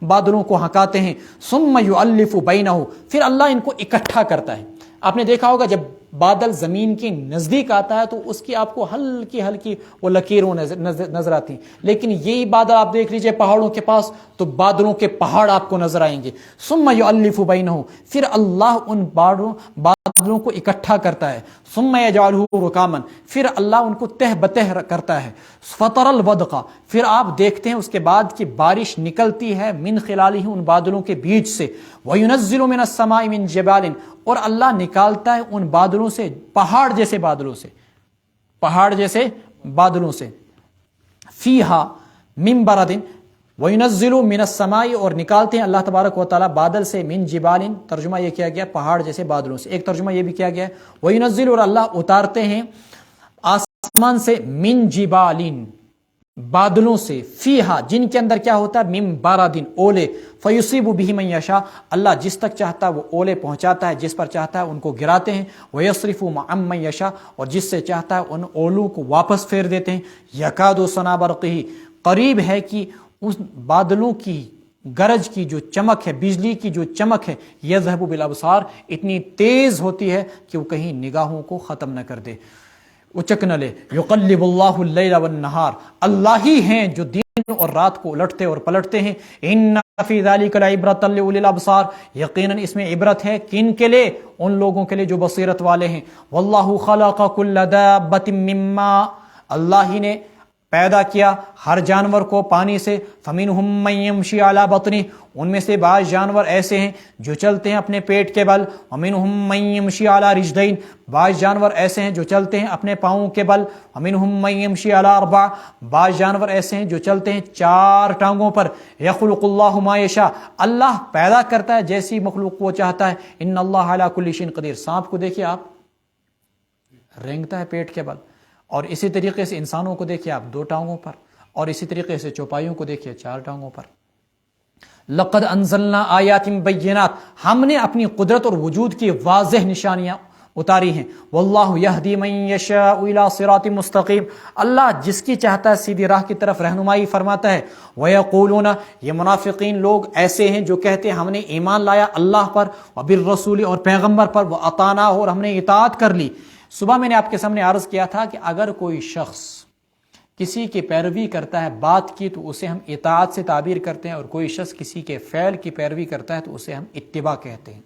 بادلوں کو ہکاتے ہیں۔ ثم یؤلف بینہ، پھر اللہ ان کو اکٹھا کرتا ہے۔ آپ نے دیکھا ہوگا جب بادل زمین کے نزدیک آتا ہے تو اس کی آپ کو ہلکی ہلکی وہ لکیروں نظر آتی ہیں، لیکن یہی بادل آپ دیکھ لیجئے پہاڑوں کے پاس تو بادلوں کے پہاڑ آپ کو نظر آئیں گے۔ ثم یؤلف بینہ، پھر اللہ ان بادلوں کو اکٹھا کرتا ہے۔ ثم یجعلہ رکاما، پھر اللہ ان کو تہ بتہ کرتا ہے۔ فطر الودق، پھر آپ دیکھتے ہیں اس کے بعد کہ بارش نکلتی ہے من خلالہ، ان بادلوں کے بیچ سے۔ وینزل من السماء من جبال، اور اللہ نکالتا ہے ان بادلوں سے پہاڑ جیسے بادلوں سے، پہاڑ جیسے بادلوں سے۔ فیہا من برد، وینزل من السماء، اور نکالتے ہیں اللہ تبارک و تعالیٰ بادل سے، من جبال، ترجمہ یہ کیا گیا پہاڑ جیسے بادلوں سے، ایک ترجمہ یہ بھی کیا گیا ہے وینزل، اور اللہ اتارتے ہیں آسمان سے، من جبال، بادلوں سے، فیہا، جن کے اندر کیا ہوتا ہے، من بارد، اولے، فیصیب بہ من یشاء، اللہ جس تک چاہتا ہے وہ اولے پہنچاتا ہے، جس پر چاہتا ہے ان کو گراتے ہیں۔ ویصرف عن من یشاء، اور جس سے چاہتا ہے ان اولوں کو واپس پھیر دیتے ہیں۔ یکاد سنا برقہ، قریب ہے کہ اس بادلوں کی گرج کی جو چمک ہے، بجلی کی جو چمک ہے، یذہب بالابصار، اتنی تیز ہوتی ہے کہ وہ کہیں نگاہوں کو ختم نہ کر دے، اچک نہ لے۔ یقلب اللہ اللیل والنہار، اللہ ہی ہیں جو دن اور رات کو الٹتے اور پلٹتے ہیں۔ ان فی ذلک لعبرۃ لأولی الابصار، یقیناً اس میں عبرت ہے کن کے لیے؟ ان لوگوں کے لیے جو بصیرت والے ہیں۔ واللہ خلق کل دابۃ من ماء، اللہ ہی نے پیدا کیا ہر جانور کو پانی سے۔ فمنہم من یمشی علی بطنہ، ان میں سے بعض جانور ایسے ہیں جو چلتے ہیں اپنے پیٹ کے بل۔ ومنہم من یمشی علی رجلین، بعض جانور ایسے ہیں جو چلتے ہیں اپنے پاؤں کے بل۔ ومنہم من یمشی علی اربع، بعض جانور ایسے ہیں جو چلتے ہیں چار ٹانگوں پر۔ یخلق اللہ ما یشاء، اللہ پیدا کرتا ہے جیسی مخلوق وہ چاہتا ہے۔ ان اللہ علی کل شیء قدیر، سانپ کو دیکھیے آپ، رینگتا ہے پیٹ کے بل، اور اسی طریقے سے انسانوں کو دیکھیے آپ دو ٹانگوں پر، اور اسی طریقے سے چوپائیوں کو دیکھیے چار ٹانگوں پر۔ لقد انزلنا آیات بینات، ہم نے اپنی قدرت اور وجود کی واضح نشانیاں اتاری ہیں۔ واللہ یہدی من یشاء الی صراط مستقیم، اللہ جس کی چاہتا ہے سیدھی راہ کی طرف رہنمائی فرماتا ہے۔ ویقولون، یہ منافقین لوگ ایسے ہیں جو کہتے ہیں ہم نے ایمان لایا اللہ پر، وبالرسول، اور پیغمبر پر، واطعنا، اور ہم نے اطاعت کر لی۔ صبح میں نے آپ کے سامنے عرض کیا تھا کہ اگر کوئی شخص کسی کی پیروی کرتا ہے بات کی تو اسے ہم اطاعت سے تعبیر کرتے ہیں، اور کوئی شخص کسی کے فعل کی پیروی کرتا ہے تو اسے ہم اتباع کہتے ہیں۔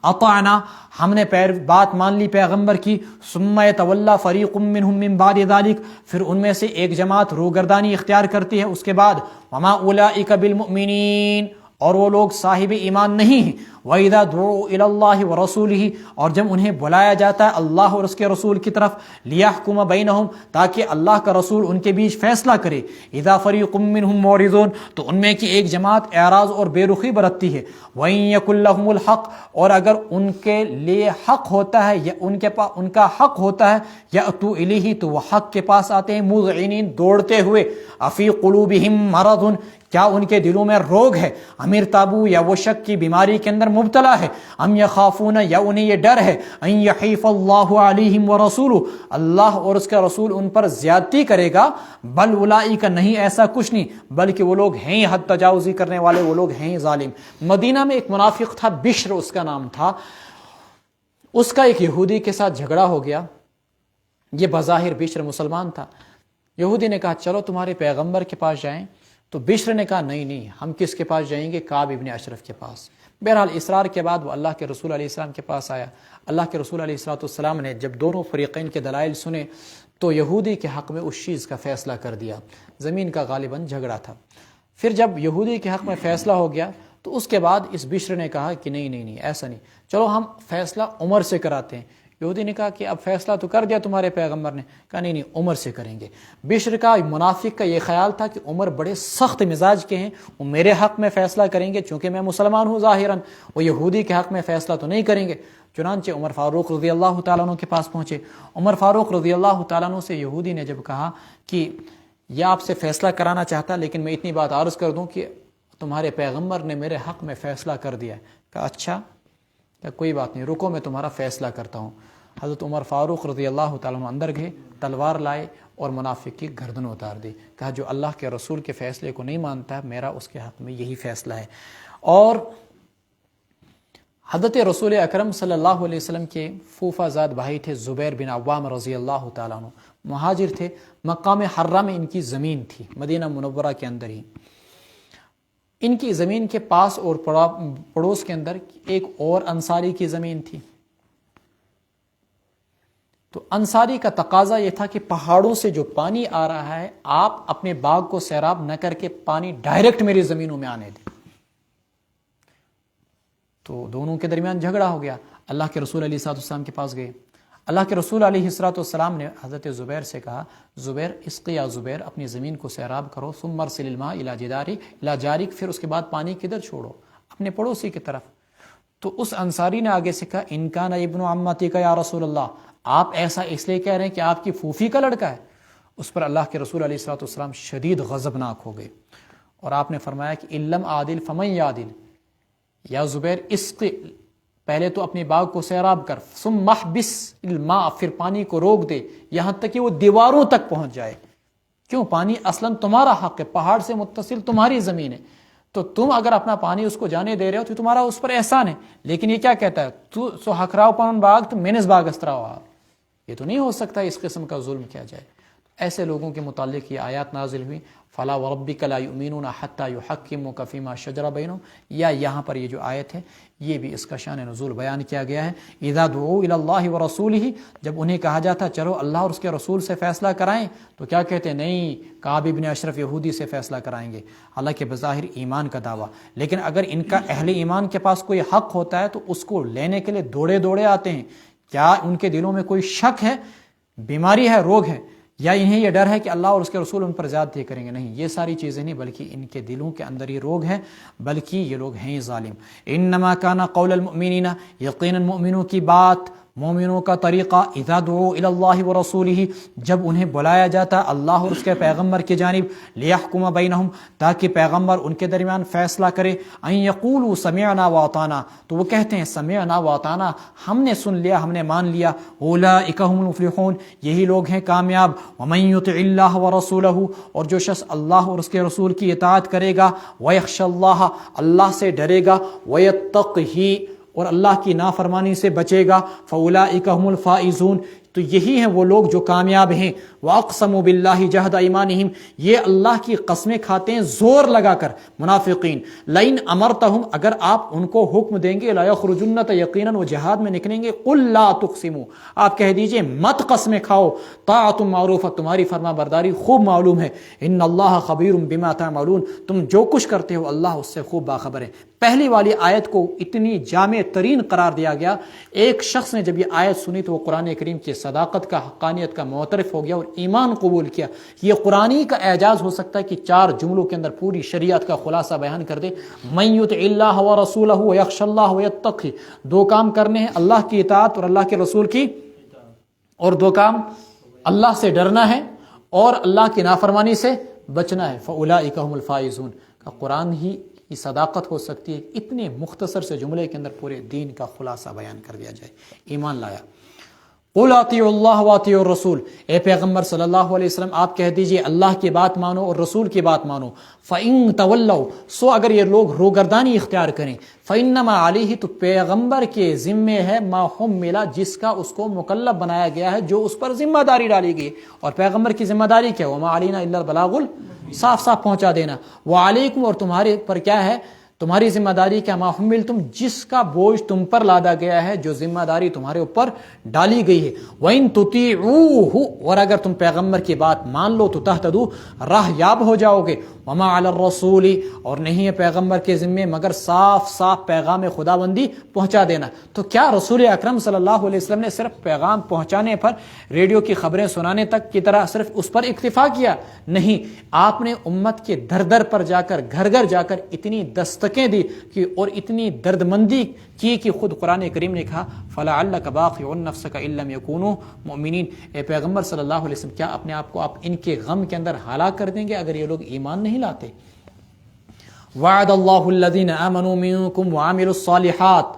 اطعنا، ہم نے بات مان لی پیغمبر کی۔ ثم یتولی فریق منہم من بعد ذلک، پھر ان میں سے ایک جماعت روگردانی اختیار کرتی ہے اس کے بعد۔ وما اولئک بالمؤمنین، اور وہ لوگ صاحب ایمان نہیں ہیں۔ وَإِذَا دُعُوا إِلَى اللَّهِ وَرَسُولِهِ، اور جب انہیں بلایا جاتا ہے اللہ اور اس کے رسول کی طرف، لِيَحْكُمَ بَيْنَهُمْ، تاکہ اللہ کا رسول ان کے بیچ فیصلہ کرے۔ إِذَا فَرِيقٌ مِّنْهُمْ مُعْرِضُونَ، تو ان میں کی ایک جماعت اعراض اور بے رخی برتتی ہے۔ وَإِن يَكُن لَّهُمُ الْحَقُّ، اور اگر ان کے لیے حق ہوتا ہے یا ان کا حق ہوتا ہے، يَأْتُوا إِلَيْهِ، تو وہ حق کے پاس آتے ہیں، مُذْعِنِينَ، دوڑتے ہوئے۔ أَفِي قُلُوبِهِم مَّرَضٌ، کیا ان کے دلوں میں روگ ہے؟ امیر تابو، یا وہ شک کی بیماری کے اندر مبتلا ہے؟ ام یخافون، یا انہیں یہ ڈر ہے، ان یحیف اللہ علیہم ورسولہ، اللہ اور اس کا رسول ان پر زیادتی کرے گا۔ بل اولئک، نہیں ایسا کچھ نہیں، بلکہ وہ لوگ ہیں حد تجاوزی کرنے والے، وہ لوگ ہیں ظالم۔ مدینہ میں ایک منافق تھا، بشر اس کا نام تھا، اس کا ایک یہودی کے ساتھ جھگڑا ہو گیا۔ یہ بظاہر بشر مسلمان تھا۔ یہودی نے کہا چلو تمہارے پیغمبر کے پاس جائیں، تو بشر نے کہا نہیں، ہم کس کے پاس جائیں گے؟ کعب ابن اشرف کے پاس۔ بہرحال اصرار کے بعد وہ اللہ کے رسول علیہ السلام کے پاس آیا۔ اللہ کے رسول علیہ السلام نے جب دونوں فریقین کے دلائل سنے تو یہودی کے حق میں اس چیز کا فیصلہ کر دیا۔ زمین کا غالباً جھگڑا تھا۔ پھر جب یہودی کے حق میں فیصلہ ہو گیا تو اس کے بعد اس بشر نے کہا کہ نہیں ایسا نہیں، چلو ہم فیصلہ عمر سے کراتے ہیں۔ یہودی نے کہا کہ اب فیصلہ تو کر دیا تمہارے پیغمبر نے. کہا نہیں عمر سے کریں گے. بشر کا منافق کا یہ خیال تھا کہ عمر بڑے سخت مزاج کے ہیں, وہ میرے حق میں فیصلہ کریں گے چونکہ میں مسلمان ہوں ظاہراً, وہ یہودی کے حق میں فیصلہ تو نہیں کریں گے. چنانچہ عمر فاروق رضی اللہ تعالیٰ عنہ کے پاس پہنچے. عمر فاروق رضی اللہ تعالیٰ عنہ سے یہودی نے جب کہا کہ یہ آپ سے فیصلہ کرانا چاہتا لیکن میں اتنی بات عرض کر دوں کہ تمہارے پیغمبر نے میرے حق میں فیصلہ کر دیا ہے. کہا اچھا, کہ کوئی بات نہیں, رکو میں تمہارا فیصلہ کرتا ہوں. حضرت عمر فاروق رضی اللہ تعالیٰ عنہ اندر گئے, تلوار لائے اور منافق کی گردن اتار دی. کہا جو اللہ کے رسول کے فیصلے کو نہیں مانتا میرا اس کے حق میں یہی فیصلہ ہے. اور حضرت رسول اکرم صلی اللہ علیہ وسلم کے پھوپھا زاد بھائی تھے زبیر بن عوام رضی اللہ تعالیٰ عنہ, مہاجر تھے. مقام حرہ میں ان کی زمین تھی, مدینہ منورہ کے اندر ہی. ان کی زمین کے پاس اور پڑوس کے اندر ایک اور انصاری کی زمین تھی. تو انصاری کا تقاضا یہ تھا کہ پہاڑوں سے جو پانی آ رہا ہے آپ اپنے باغ کو سیراب نہ کر کے پانی ڈائریکٹ میری زمینوں میں آنے دیں. تو دونوں کے درمیان جھگڑا ہو گیا. اللہ کے رسول علیہ السلام کے پاس گئے. اللہ کے رسول علیہ السلام نے حضرت زبیر سے کہا, زبیر اسقی یا زبیر اپنی زمین کو سیراب کرو, ثم ارسل الماء الی جارک, پھر اس کے بعد پانی کدھر چھوڑو, اپنے پڑوسی کی طرف. تو اس انصاری نے آگے سے کہا ان کان ابن عمتی کا یا رسول اللہ, آپ ایسا اس لیے کہہ رہے ہیں کہ آپ کی پھوپھی کا لڑکا ہے. اس پر اللہ کے رسول علیہ السلام شدید غضبناک ہو گئے اور آپ نے فرمایا کہ علم عادل فمن یعدل, یا زبیر اسقی, پہلے تو اپنے باغ کو سیراب کر, ثم محبس الماء, پھر پانی کو روک دے یہاں تک کہ وہ دیواروں تک پہنچ جائے. کیوں, پانی اصلاً تمہارا حق ہے, پہاڑ سے متصل تمہاری زمین ہے, تو تم اگر اپنا پانی اس کو جانے دے رہے ہو تو تمہارا اس پر احسان ہے. لیکن یہ کیا کہتا ہے, تو سو حکراو پن باغ تو مینس باغ استراو آپ, یہ تو نہیں ہو سکتا اس قسم کا ظلم کیا جائے. ایسے لوگوں کے متعلق یہ آیات نازل ہوئی, فلا وربک لا یؤمنون حتی یحکموک فیما شجر بینہم, یا یہاں پر یہ جو آیت ہے یہ بھی اس کا شان نزول بیان کیا گیا ہے. اذا دعوا الی اللہ ورسولہ, جب انہیں کہا جاتا چلو اللہ اور اس کے رسول سے فیصلہ کرائیں تو کیا کہتے ہیں, نہیں کعب ابن اشرف یہودی سے فیصلہ کرائیں گے, حالانکہ بظاہر ایمان کا دعویٰ. لیکن اگر ان کا اہل ایمان کے پاس کوئی حق ہوتا ہے تو اس کو لینے کے لیے دوڑے دوڑے آتے ہیں. کیا ان کے دلوں میں کوئی شک ہے, بیماری ہے, روگ ہے, یا انہیں یہ ڈر ہے کہ اللہ اور اس کے رسول ان پر زیادتی کریں گے؟ نہیں, یہ ساری چیزیں نہیں, بلکہ ان کے دلوں کے اندر یہ روگ ہے, بلکہ یہ لوگ ہیں ظالم. انما کان قول المؤمنین, یقیناً مومنوں کی بات, مومنوں کا طریقہ, اذا دعوا الی اللہ ورسولہ, جب انہیں بلایا جاتا اللہ اور اس کے پیغمبر کی جانب, لیحکم بینہم, تاکہ پیغمبر ان کے درمیان فیصلہ کرے, ان یقولوا سمعنا واطعنا, تو وہ کہتے ہیں سمعنا واطعنا, ہم نے سن لیا, ہم نے مان لیا. اولئک هم المفلحون, یہی لوگ ہیں کامیاب. ومن یطع اللہ ورسولہ, اور جو شخص اللہ اور اس کے رسول کی اطاعت کرے گا, ویخشى اللہ, اللہ سے ڈرے گا, ویتقہ, اور اللہ کی نافرمانی سے بچے گا, فاولئک هم الفائزون, تو یہی ہیں وہ لوگ جو کامیاب ہیں. واقسموا باللہ جہد ایمانہم, یہ اللہ کی قسمیں کھاتے ہیں زور لگا کر منافقین. لئن امرتہم, اگر آپ ان کو حکم دیں گے, لا یخرجن, یقیناً وہ جہاد میں نکلیں گے. قل لا تقسموا, آپ کہہ دیجئے مت قسمیں کھاؤ. طاعت معروفہ, تمہاری فرما برداری خوب معلوم ہے. ان اللہ خبیر بما تعملون, تم جو کچھ کرتے ہو اللہ اس سے خوب باخبر ہے. پہلی والی آیت کو اتنی جامع ترین قرار دیا گیا, ایک شخص نے جب یہ آیت سنی تو وہ قرآن کریم کی صداقت کا, حقانیت کا معترف ہو گیا اور ایمان قبول کیا. یہ قرآنی کا اعجاز ہو سکتا ہے کہ 4 جملوں کے اندر پوری شریعت کا خلاصہ بیان کر دے. من یطع اللہ ورسولہ ویخشى اللہ ویتقہ, 2 کام کرنے ہیں, اللہ کی اطاعت اور اللہ کے رسول کی, اور 2 کام اللہ سے ڈرنا ہے اور اللہ کی نافرمانی سے بچنا ہے. فاولئک هم الفائزون کا قرآن ہی کی صداقت ہو سکتی ہے اتنے مختصر سے جملے کے اندر پورے دین کا خلاصہ بیان کر دیا جائے. ایمان لایا. قل اطیعوا اللہ واطیعوا الرسول, اے پیغمبر صلی اللہ علیہ وسلم آپ کہہ دیجئے اللہ کی بات مانو اور رسول کی بات مانو. فإن تولوا, سو اگر یہ لوگ روگردانی اختیار کریں, فإنما علیہ, تو پیغمبر کے ذمے ہے, ما حمل, جس کا اس کو مکلف بنایا گیا ہے, جو اس پر ذمہ داری ڈالی گئی. اور پیغمبر کی ذمہ داری کیا؟ وما علینا الا البلاغ, صاف صاف پہنچا دینا. وعلیکم, اور تمہارے پر کیا ہے, تمہاری ذمہ داری کیا ما حملتم، جس کا بوجھ تم پر لادا گیا ہے، جو ذمہ داری تمہارے اوپر ڈالی گئی ہے. وَإِن تُطِيعُوهُ، اور اگر تم پیغمبر کی بات مان لو تو تہتدوا، راہ یاب ہو جاؤ گے. وما علی الرسول، اور نہیں ہے پیغمبر کے ذمے مگر صاف صاف پیغام خداوندی پہنچا دینا. تو کیا رسول اکرم صلی اللہ علیہ وسلم نے صرف پیغام پہنچانے پر، ریڈیو کی خبریں سنانے تک کی طرح صرف اس پر اکتفا کیا؟ نہیں، آپ نے امت کے در در پر جا کر، گھر گھر جا کر اتنی دستکیں دی کہ اور اتنی درد مندی کی کہ خود قرآن کریم نے کہا فَلَعَلَّكَ بَاخِعٌ نَفْسَكَ إِن لَّمْ يَكُونُوا مُؤْمِنِينَ. اے پیغمبر صلی اللہ علیہ وسلم، کیا اپنے آپ کو آپ ان کے غم کے اندر ہلاک کر دیں گے اگر یہ لوگ ایمان نہیں لاتے؟ وعد اللہ الذین آمنوا منکم وعملوا الصالحات،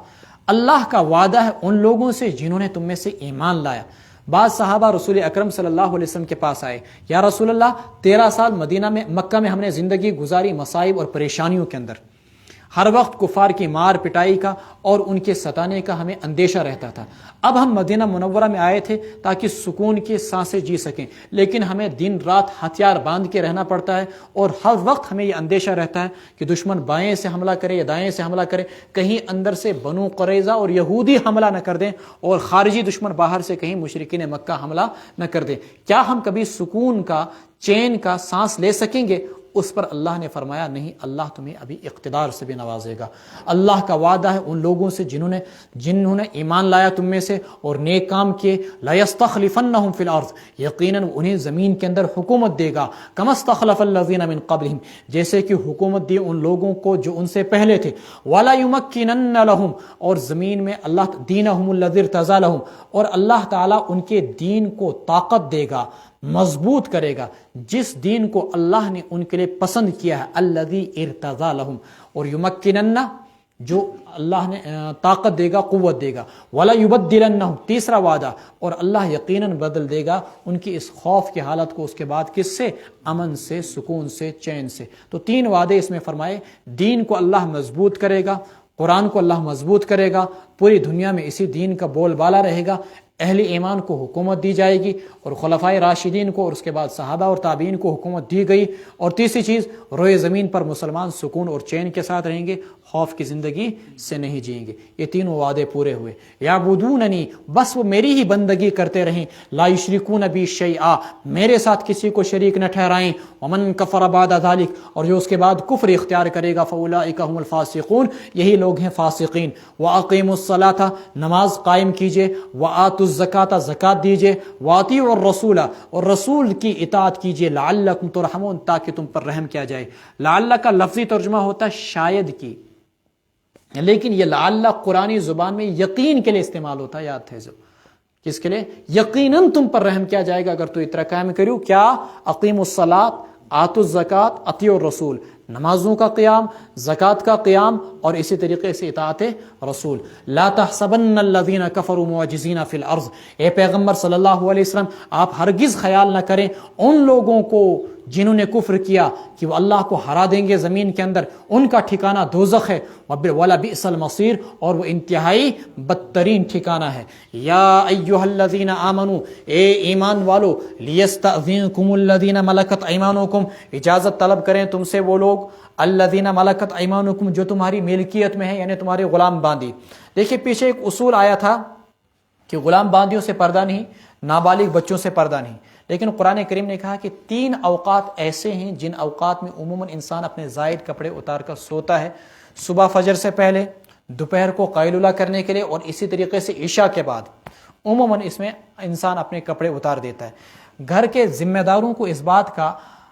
اللہ کا وعدہ ہے ان لوگوں سے جنہوں نے تم میں سے ایمان لایا. بعض صحابہ رسول اکرم صلی اللہ علیہ وسلم کے پاس آئے، یا رسول اللہ 13 سال مکہ میں ہم نے زندگی گزاری مصائب اور پریشانیوں کے اندر، ہر وقت کفار کی مار پٹائی کا اور ان کے ستانے کا ہمیں اندیشہ رہتا تھا. اب ہم مدینہ منورہ میں آئے تھے تاکہ سکون کی سانسیں جی سکیں، لیکن ہمیں دن رات ہتھیار باندھ کے رہنا پڑتا ہے اور ہر وقت ہمیں یہ اندیشہ رہتا ہے کہ دشمن بائیں سے حملہ کرے یا دائیں سے حملہ کرے، کہیں اندر سے بنو قریظہ اور یہودی حملہ نہ کر دیں اور خارجی دشمن باہر سے کہیں مشرکین مکہ حملہ نہ کر دیں. کیا ہم کبھی سکون کا، چین کا سانس لے سکیں گے؟ اس پر اللہ نے فرمایا نہیں، اللہ تمہیں ابھی اقتدار سے بھی نوازے گا. اللہ کا وعدہ ہے ان لوگوں سے جنہوں نے ایمان لایا تم میں سے اور نیک کام کیے، لَيَسْتَخْلِفَنَّهُمْ فِي الْأَرْضِ، یقیناً انہیں زمین کے اندر حکومت دے گا. كَمَا اسْتَخْلَفَ الَّذِينَ مِن قَبْلِهِمْ، جیسے کہ حکومت دی ان لوگوں کو جو ان سے پہلے تھے. وَلَا يُمَكِّنَنَّ لَهُمْ، اور زمین میں اللہ دِينَهُمُ الَّذِي ارْتَضَىٰ لَهُمْ، اور اللہ تعالیٰ ان کے دین کو طاقت دے گا، مضبوط کرے گا، جس دین کو اللہ نے ان کے لیے پسند کیا ہے. الذی ارتضی لہم، اور یمکنن، جو اللہ نے طاقت دے گا، قوت دے گا. ولا یبدلنہم، تیسرا وعدہ، اور اللہ یقیناً بدل دے گا ان کی اس خوف کی حالت کو اس کے بعد کس سے؟ امن سے، سکون سے، چین سے. تو 3 وعدے اس میں فرمائے. دین کو اللہ مضبوط کرے گا، قرآن کو اللہ مضبوط کرے گا، پوری دنیا میں اسی دین کا بول بالا رہے گا، اہل ایمان کو حکومت دی جائے گی، اور خلفائے راشدین کو اور اس کے بعد صحابہ اور تابعین کو حکومت دی گئی. اور تیسری چیز، روئے زمین پر مسلمان سکون اور چین کے ساتھ رہیں گے، خوف کی زندگی سے نہیں جئیں گے. یہ 3 وعدے پورے ہوئے. یعبدوننی، بس وہ میری ہی بندگی کرتے رہیں. لا یشرکون بی شیئا، میرے ساتھ کسی کو شریک نہ ٹھہرائیں. ومن کفر بعد ذلک، اور جو اس کے بعد کفر اختیار کرے گا، فاولئک هم الفاسقون، یہی لوگ ہیں فاسقین. واقیموا الصلاۃ، نماز قائم کیجئے. وآتوا الزکاۃ، زکات دیجئے. واطیعوا الرسول، اور رسول کی اطاعت کیجئے. لعلکم ترحمون، تاکہ تم پر رحم کیا جائے. لعل کا لفظی ترجمہ ہوتا ہے شاید کی، لیکن یہ لعل قرآنی زبان میں یقین کے لیے استعمال ہوتا ہے. یاد ہے جو کس کے لیے؟ یقیناً تم پر رحم کیا جائے گا اگر تو اتنا قائم کریو. کیا؟ اقیم الصلاۃ، آتوا الزکات، اطیعوا الرسول، نمازوں کا قیام، زکوٰۃ کا قیام، اور اسی طریقے سے اطاعت رسول. لا تحسبن الذین کفروا معجزین فی الارض، اے پیغمبر صلی اللہ علیہ وسلم آپ ہرگز خیال نہ کریں ان لوگوں کو جنہوں نے کفر کیا کہ وہ اللہ کو ہرا دیں گے زمین کے اندر، ان کا ٹھکانہ دوزخ ہے. وَلَبِئْسَ الْمَصِيرُ، اور وہ انتہائی بدترین ٹھکانہ ہے. یا ایھا الذین آمنوا، اے ایمان والو، لیستأذنکم الذین ملکت ایمانکم، اجازت طلب کریں تم سے وہ لوگ، الذین ملکت ایمانکم، جو تمہاری ملکیت میں ہے، یعنی تمہارے غلام باندی. دیکھیے پیچھے ایک اصول آیا تھا کہ غلام باندیوں سے پردہ نہیں، نابالغ بچوں سے پردہ نہیں، لیکن قرآن کریم نے کہا کہ 3 اوقات ایسے ہیں جن اوقات میں عموماً انسان اپنے زائد کپڑے اتار کر سوتا ہے. صبح فجر سے پہلے، دوپہر کو قیلولہ کرنے کے لیے، اور اسی طریقے سے عشاء کے بعد. عموماً اس میں انسان اپنے کپڑے اتار دیتا ہے. گھر کے ذمہ داروں کو اس بات کا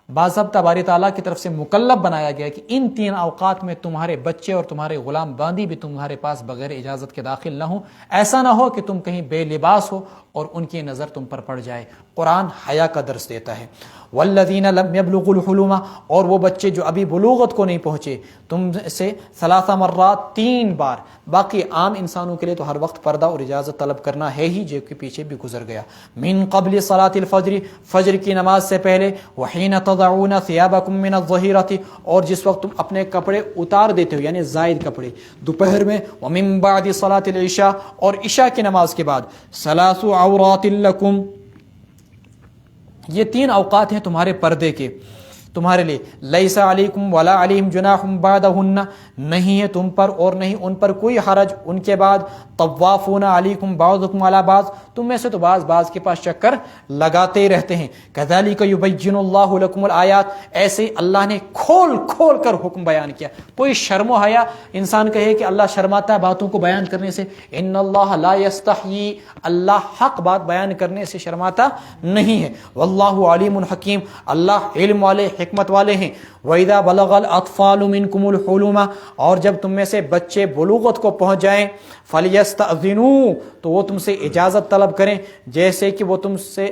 باضابطہ باری تعالیٰ کی طرف سے مکلف بنایا گیا کہ ان 3 اوقات میں تمہارے بچے اور تمہارے غلام باندی بھی تمہارے پاس بغیر اجازت کے داخل نہ ہوں. ایسا نہ ہو کہ تم کہیں بے لباس ہو اور ان کی نظر تم پر پڑ جائے. قرآن حیا کا درس دیتا ہے. والذین لم یبلغوا الحلم، اور وہ بچے جو ابھی بلوغت کو نہیں پہنچے تم سے 3 مرات، 3 بار. باقی عام انسانوں کے لیے تو ہر وقت پردہ اور اجازت طلب کرنا ہے ہی، جو کہ پیچھے بھی گزر گیا. من قبل صلاۃ الفجر، فجر کی نماز سے پہلے. وحین تضعون ثیابکم من الظہیرۃ، اور جس وقت تم اپنے کپڑے اتار دیتے ہو یعنی زائد کپڑے دوپہر میں. ومن بعد صلاۃ العشاء، اور عشاء کی نماز کے بعد. 3 عورات لکم، یہ 3 اوقات ہیں تمہارے پردے کے. تمہارے لیے لیسا علیکم ولا علیہم جناح بعدہن، نہیں ہے تم پر اور نہیں ان پر کوئی حرج ان کے بعد، طوافون علیکم بعضکم علی بعض، تم میں سے تو بعض کے پاس چکر لگاتے ہی رہتے ہیں، کذالک یبین اللہ لکم الآیات، ایسے اللہ نے کھول کھول کر حکم بیان کیا۔ کوئی شرم و حیا انسان کہے کہ اللہ شرماتا ہے باتوں کو بیان کرنے سے، ان اللہ لا یستحیی، اللہ حق بات بیان کرنے سے شرماتا نہیں ہے، واللہ علیم حکیم، اللہ علم والے حکمت والے ہیں۔ وَإِذَا بَلَغَ الْأَطْفَالُ مِنْكُمُ الْحُلُومَ، اور جب تم میں سے بچے بلوغت کو پہنچ جائیں، فَلْيَسْتَأْذِنُوا، تو وہ تم سے اجازت طلب کریں، جیسے کہ وہ تم سے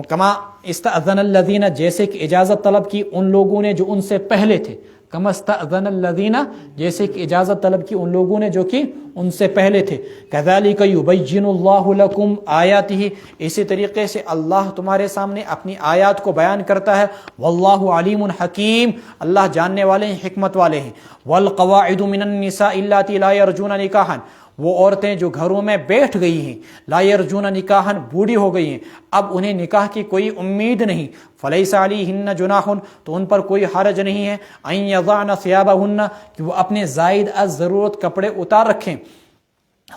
کما استأذن الذین، جیسے کہ اجازت طلب کی ان لوگوں نے جو ان سے پہلے تھے، کما استأذن الذین، جیسے کہ اجازت طلب کی ان لوگوں نے جو کہ ان سے پہلے تھے، کذالک یبین اللہ لکم آیاتہ، اسی طریقے سے اللہ تمہارے سامنے اپنی آیات کو بیان کرتا ہے، واللہ علیم حکیم، اللہ جاننے والے ہیں حکمت والے ہیں۔ والقواعد من النساء اللاتی لا یرجون نکاحا، وہ عورتیں جو گھروں میں بیٹھ گئی ہیں، لا یرجون نکاحا، بوڑھی ہو گئی ہیں، اب انہیں نکاح کی کوئی امید نہیں، فلیس علیہن جناح، تو ان پر کوئی حرج نہیں ہے، ان یضعن ثیابہن، کہ وہ اپنے زائد از ضرورت کپڑے اتار رکھیں،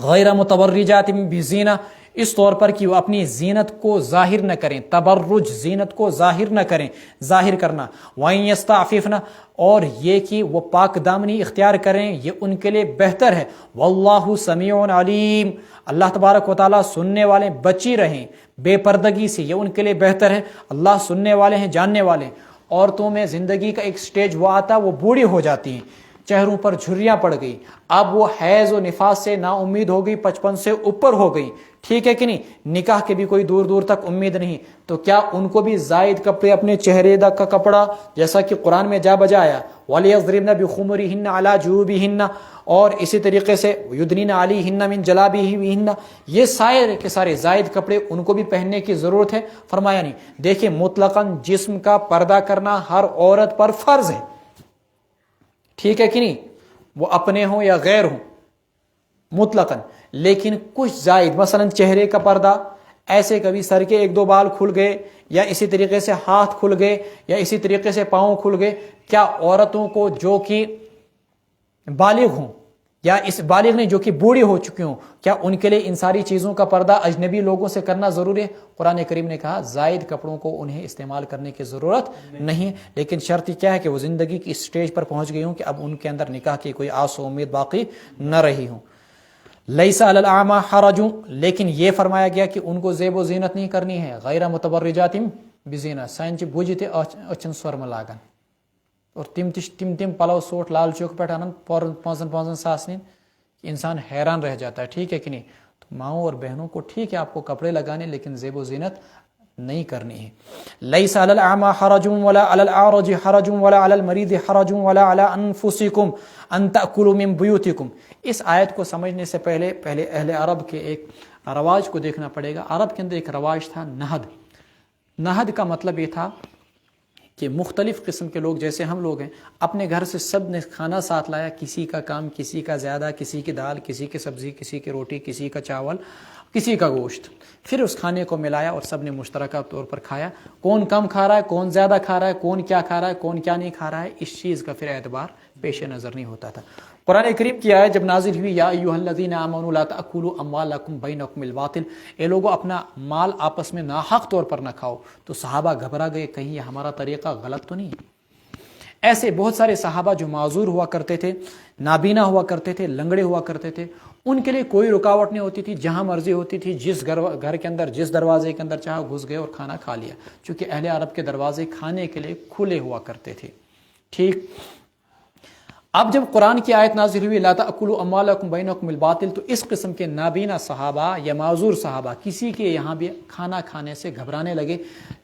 غیر متبرجات بزینہ، اس طور پر کہ وہ اپنی زینت کو ظاہر نہ کریں، تبرج زینت کو ظاہر نہ کریں، ظاہر کرنا، وَإِن يَسْتَعْفِفْنَ، اور یہ کہ وہ پاک دامنی اختیار کریں، یہ ان کے لیے بہتر ہے، واللہ سمیع علیم، اللہ تبارک و تعالیٰ سننے والے، بچی رہیں بے پردگی سے، یہ ان کے لیے بہتر ہے، اللہ سننے والے ہیں، جاننے والے ہیں۔ عورتوں میں زندگی کا ایک سٹیج وہ آتا وہ بوڑھی ہو جاتی ہیں، چہروں پر جھریاں پڑ گئی، اب وہ حیض و نفاس سے نا امید ہو گئی، 55 سے اوپر ہو گئی، ٹھیک ہے کہ نہیں، نکاح کے بھی کوئی دور دور تک امید نہیں، تو کیا ان کو بھی زائد کپڑے، اپنے چہرے کا کپڑا، جیسا کہ قرآن میں جا بجا آیا، وَلْيَضْرِبْنَ بِخُمُرِهِنَّ عَلَى جُوبِهِنَّ، اور اسی طریقے سے یدنین علیہن من جلابیبہن، یہ سارے کے سارے زائد کپڑے ان کو بھی پہننے کی ضرورت ہے، فرمایا نہیں۔ دیکھیں مطلقاً جسم کا پردہ کرنا ہر عورت پر فرض ہے، ٹھیک ہے کہ نہیں، وہ اپنے ہوں یا غیر ہوں، مطلقاً، لیکن کچھ زائد، مثلا چہرے کا پردہ، ایسے کبھی سر کے 1-2 بال کھل گئے، یا اسی طریقے سے ہاتھ کھل گئے، یا اسی طریقے سے پاؤں کھل گئے، کیا عورتوں کو جو کہ بالغ ہوں، یا اس بالغ نہیں جو کہ بوڑھی ہو چکی ہوں، کیا ان کے لیے ان ساری چیزوں کا پردہ اجنبی لوگوں سے کرنا ضروری ہے؟ قرآن کریم نے کہا زائد کپڑوں کو انہیں استعمال کرنے کی ضرورت نہیں، لیکن شرط کیا ہے کہ وہ زندگی کی سٹیج پر پہنچ گئی ہوں کہ اب ان کے اندر نکاح کی کوئی آس و امید باقی نہ رہی ہوں۔ لیس علی الاعمی حرج، لیکن یہ فرمایا گیا کہ ان کو زیب و زینت نہیں کرنی ہے، غیر متبرجات بزینہ، سانچ بوجھتے اچھن سورم لاگن، اور تم پلو سوٹ لال چوک پہ انن 5 ساس نین، انسان حیران رہ جاتا ہے، ٹھیک ہے کہ نہیں، تو ماؤں اور بہنوں کو ٹھیک ہے آپ کو کپڑے لگانے، لیکن زیب و زینت نہیں کرنی ہے۔ لیس علی الاعمی حرج ولا علی الاعرج حرج ولا علی المریض حرج ولا علی انفسکم ان تأکلوا من بیوتکم۔ اس آیت کو سمجھنے سے پہلے اہل عرب کے ایک رواج کو دیکھنا پڑے گا۔ عرب کے اندر ایک رواج تھا نہد۔ نہد کا مطلب یہ تھا کہ مختلف قسم کے لوگ، جیسے ہم لوگ ہیں، اپنے گھر سے سب نے کھانا ساتھ لایا، کسی کا کام، کسی کا زیادہ، کسی کی دال، کسی کی سبزی، کسی کی روٹی، کسی کا چاول، کسی کا گوشت، پھر اس کھانے کو ملایا اور سب نے مشترکہ طور پر کھایا۔ کون کم کھا رہا ہے، کون زیادہ کھا رہا ہے، کون کیا کھا رہا ہے، کون کیا نہیں کھا رہا ہے، اس چیز کا پھر اعتبار پیش نظر نہیں ہوتا تھا۔ قرآن کریم کی آیت جب نازل ہوئی، یا ایھا الذین آمنوا لا تأکلوا اموالکم بینکم بالباطل، اے لوگوں اپنا مال آپس میں ناحق طور پر نہ کھاؤ، تو صحابہ گھبرا گئے کہیں یہ ہمارا طریقہ غلط تو نہیں ہے۔ ایسے بہت سارے صحابہ جو معذور ہوا کرتے تھے، نابینا ہوا کرتے تھے، لنگڑے ہوا کرتے تھے، ان کے لیے کوئی رکاوٹ نہیں ہوتی تھی، جہاں مرضی ہوتی تھی، جس گھر کے اندر، جس دروازے کے اندر چاہا گھس گئے اور کھانا کھا لیا، چونکہ اہل عرب کے دروازے کھانے کے لیے کھلے ہوا کرتے تھے، ٹھیک۔ اب جب قرآن کی آیت نازل ہوئی لا تأکلوا اموالکم بینکم بالباطل، تو اس قسم کے نابینا صحابہ یا معذور صحابہ کسی کے یہاں بھی کھانا کھانے سے گھبرانے لگے،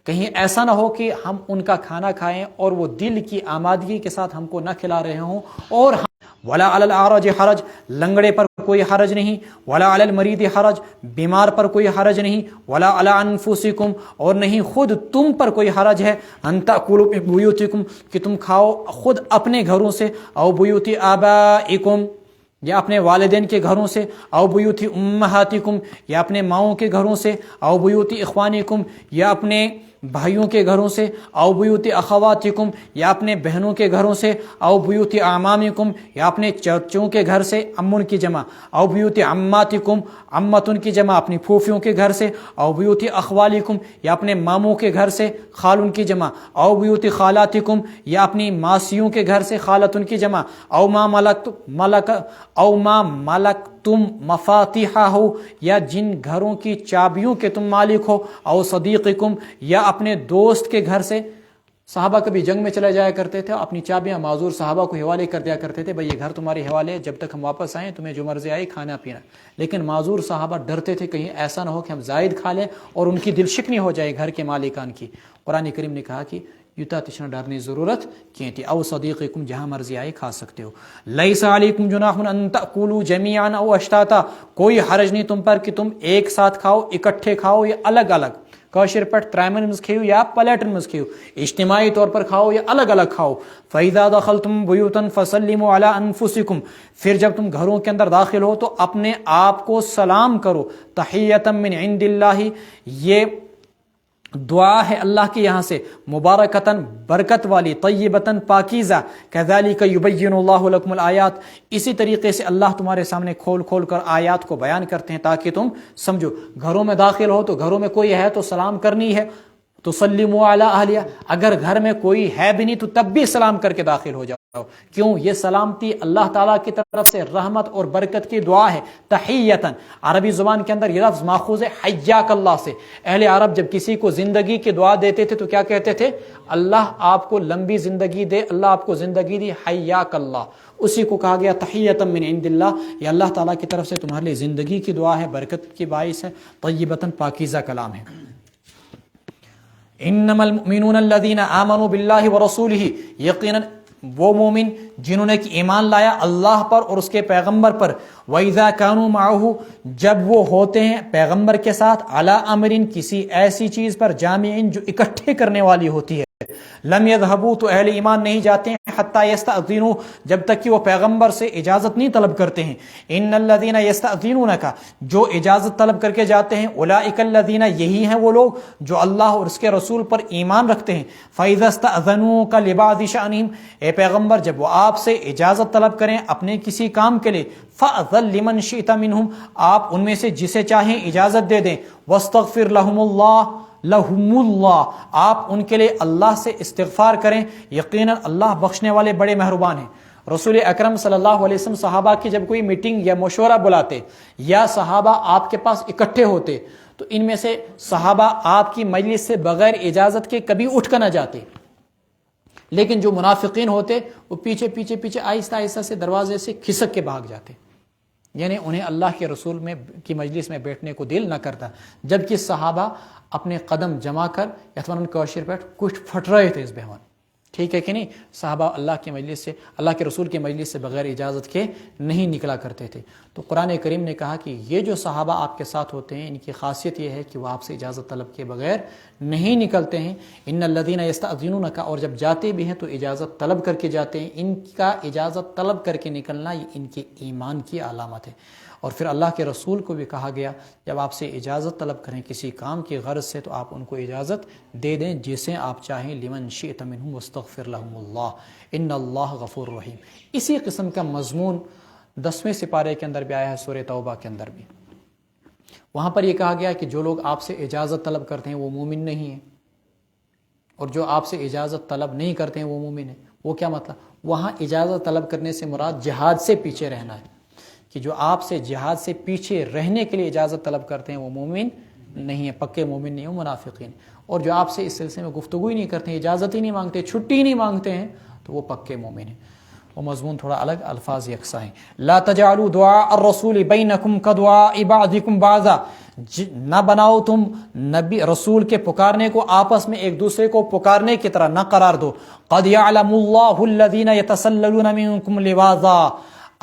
کہیں ایسا نہ ہو کہ ہم ان کا کھانا کھائیں اور وہ دل کی آمادگی کے ساتھ ہم کو نہ کھلا رہے ہوں، اور ولا علی الاعرج حرج، لنگڑے پر کوئی حرج نہیں، ولا علی المریض حرج، بیمار پر کوئی حرج نہیں، ولا علی انفسکم، اور نہیں خود تم پر کوئی حرج ہے، ان تأکلوا من بیوتکم، کہ تم کھاؤ خود اپنے گھروں سے، او بیوت آبائکم، یا اپنے والدین کے گھروں سے، او بیوت امہاتکم، یا اپنے ماؤں کے گھروں سے، او بیوت اخوانکم، یا اپنے بھائیوں کے گھروں سے، او بیوت اخواتکم یا اپنے بہنوں کے گھروں سے، او بیوت اعمامکم یا اپنے چچوں کے گھر سے، امن کی جمع، او بیوت عماتکم عمتن کی جمع اپنی پھوپھیوں کے گھر سے، او بیوت اخوالکم یا اپنے ماموں کے گھر سے، خالن کی جمع، او بیوت خالاتکم یا اپنی ماسیوں کے گھر سے، خالتن کی جمع، او ما ملکتم مفاتیحہ ہو یا جن گھروں کی چابیوں کے تم مالک ہو، او صدیقکم یا اپنے دوست کے گھر سے۔ صحابہ کبھی جنگ میں چلے جایا کرتے تھے، اپنی چابیاں معذور صحابہ کو حوالے کر دیا کرتے تھے، بھئی یہ گھر تمہارے حوالے ہے، جب تک ہم واپس آئیں تمہیں جو مرضی آئے کھانا پینا۔ لیکن معذور صحابہ ڈرتے تھے کہیں ایسا نہ ہو کہ ہم زائد کھا لیں اور ان کی دل شکنی ہو جائے گھر کے مالکان کی۔ قرآن کریم نے کہا کہ یوتا تشنا ڈرنے ضرورت کیں تھی، او صدیقکم جہاں مرضی آئے کھا سکتے ہو۔ لیس علیکم جناح ان تأکلوا جمیعا او اشتاتا، کوئی حرج نہیں تم پر کہ تم ایک ساتھ کھاؤ، اکٹھے کھاؤ یا الگ الگ، کاشر پٹ ترائمن مز کھیو یا پلیٹن مز کھیو، اجتماعی طور پر کھاؤ یا الگ الگ کھاؤ۔ فَإِذَا دَخَلْتُمْ بُيُوتًا فَسَلِّمُوا عَلَىٰ أَنفُسِكُمْ، پھر جب تم گھروں کے اندر داخل ہو تو اپنے آپ کو سلام کرو، تحیۃ من عند اللہ، یہ دعا ہے اللہ کے یہاں سے، مبارکتاً برکت والی، طیبتاً پاکیزہ، کذالک یبین اللہ لکم الآیات، اسی طریقے سے اللہ تمہارے سامنے کھول کھول کر آیات کو بیان کرتے ہیں تاکہ تم سمجھو۔ گھروں میں داخل ہو تو گھروں میں کوئی ہے تو سلام کرنی ہے، تو سلموا علی اہلیہ، اگر گھر میں کوئی ہے بھی نہیں تو تب بھی سلام کر کے داخل ہو جاؤ۔ کیوں؟ یہ سلامتی اللہ تعالیٰ کی طرف سے رحمت اور برکت کی دعا ہے۔ تحیتاً عربی زبان کے اندر یہ لفظ ماخوذ ہے حیاک اللہ سے۔ اہل عرب جب کسی کو زندگی کی دعا دیتے تھے تو کیا کہتے تھے؟ اللہ آپ کو لمبی زندگی دے، اللہ آپ کو زندگی دی، حیاک اللہ، اسی کو کہا گیا تحیتاً من عند اللہ، یہ اللہ تعالیٰ کی طرف سے تمہارے لیے زندگی کی دعا ہے، برکت کی باعث ہے، طیبتاً پاکیزہ کلام ہے۔ انما المؤمنون الذين آمنوا بالله ورسوله، یقیناً وہ مومن جنہوں نے ایمان لایا اللہ پر اور اس کے پیغمبر پر، وَإِذَا كَانُوا مَعَهُ، جب وہ ہوتے ہیں پیغمبر کے ساتھ، عَلَىٰ أَمْرٍ کسی ایسی چیز پر، جامعٍ جو اکٹھے کرنے والی ہوتی ہے، لم يذهبوا تو اہل ایمان نہیں جاتے ہیں، حتیٰ یستأذنوا جب تک کہ وہ پیغمبر سے اجازت نہیں طلب کرتے ہیں۔ ان الذین یستأذنونک، جو اجازت طلب کر کے جاتے ہیں، اولئک الذین، یہی ہیں وہ لوگ جو اللہ اور اس کے رسول پر ایمان رکھتے ہیں۔ فإذا استأذنوک لبعض شأنہم، اے پیغمبر جب وہ آپ سے اجازت طلب کریں اپنے کسی کام کے لیے، فأذن لمن شئت منہم، آپ ان میں سے جسے چاہیں اجازت دے دیں، واستغفر لهم اللہ، لہم اللہ، آپ ان کے لیے اللہ سے استغفار کریں، یقیناً اللہ بخشنے والے بڑے مہربان ہیں۔ رسول اکرم صلی اللہ علیہ وسلم صحابہ کی جب کوئی میٹنگ یا مشورہ بلاتے یا صحابہ آپ کے پاس اکٹھے ہوتے تو ان میں سے صحابہ آپ کی مجلس سے بغیر اجازت کے کبھی اٹھ کر نہ جاتے، لیکن جو منافقین ہوتے وہ پیچھے پیچھے پیچھے آہستہ آہستہ سے دروازے سے کھسک کے بھاگ جاتے، یعنی انہیں اللہ کے رسول میں کی مجلس میں بیٹھنے کو دل نہ کرتا، جبکہ صحابہ اپنے قدم جما کر یتوانن کوشر پیٹ کچھ پھٹ رہے تھے اس بہوان، ٹھیک ہے کہ نہیں؟ صحابہ اللہ کی مجلس سے، اللہ کے رسول کی مجلس سے بغیر اجازت کے نہیں نکلا کرتے تھے۔ تو قرآن کریم نے کہا کہ یہ جو صحابہ آپ کے ساتھ ہوتے ہیں ان کی خاصیت یہ ہے کہ وہ آپ سے اجازت طلب کے بغیر نہیں نکلتے ہیں۔ ان الذین یستأذنونک، اور جب جاتے بھی ہیں تو اجازت طلب کر کے جاتے ہیں، ان کا اجازت طلب کر کے نکلنا یہ ان کے ایمان کی علامت ہے۔ اور پھر اللہ کے رسول کو بھی کہا گیا جب آپ سے اجازت طلب کریں کسی کام کی غرض سے تو آپ ان کو اجازت دے دیں جسے آپ چاہیں، لمن شئت منہم واستغفر لهم اللہ ان اللہ غفور رحیم۔ اسی قسم کا مضمون 10ویں سپارے کے اندر بھی آیا ہے، سورہ توبہ کے اندر بھی، وہاں پر یہ کہا گیا کہ جو لوگ آپ سے اجازت طلب کرتے ہیں وہ مومن نہیں ہیں، اور جو آپ سے اجازت طلب نہیں کرتے ہیں وہ مومن ہیں۔ وہ کیا مطلب؟ وہاں اجازت طلب کرنے سے مراد جہاد سے پیچھے رہنا ہے، کہ جو آپ سے جہاد سے پیچھے رہنے کے لیے اجازت طلب کرتے ہیں وہ مومن نہیں ہے، پکے مومن نہیں ہیں، وہ منافقین۔ اور جو آپ سے اس سلسلے میں گفتگو ہی نہیں کرتے ہیں، اجازت ہی نہیں مانگتے، چھٹی ہی نہیں مانگتے ہیں، تو وہ پکے مومن ہیں۔ وہ مضمون تھوڑا الگ، الفاظ یکساں ہیں۔ لا تجعلوا دعاء الرسول بینکم کدعاء بعضکم بعضا، نہ بناؤ تم نبی رسول کے پکارنے کو آپس میں ایک دوسرے کو پکارنے کی طرح نہ قرار دو۔ قد یعلم اللہ الذین یتسللون منکم لواذا،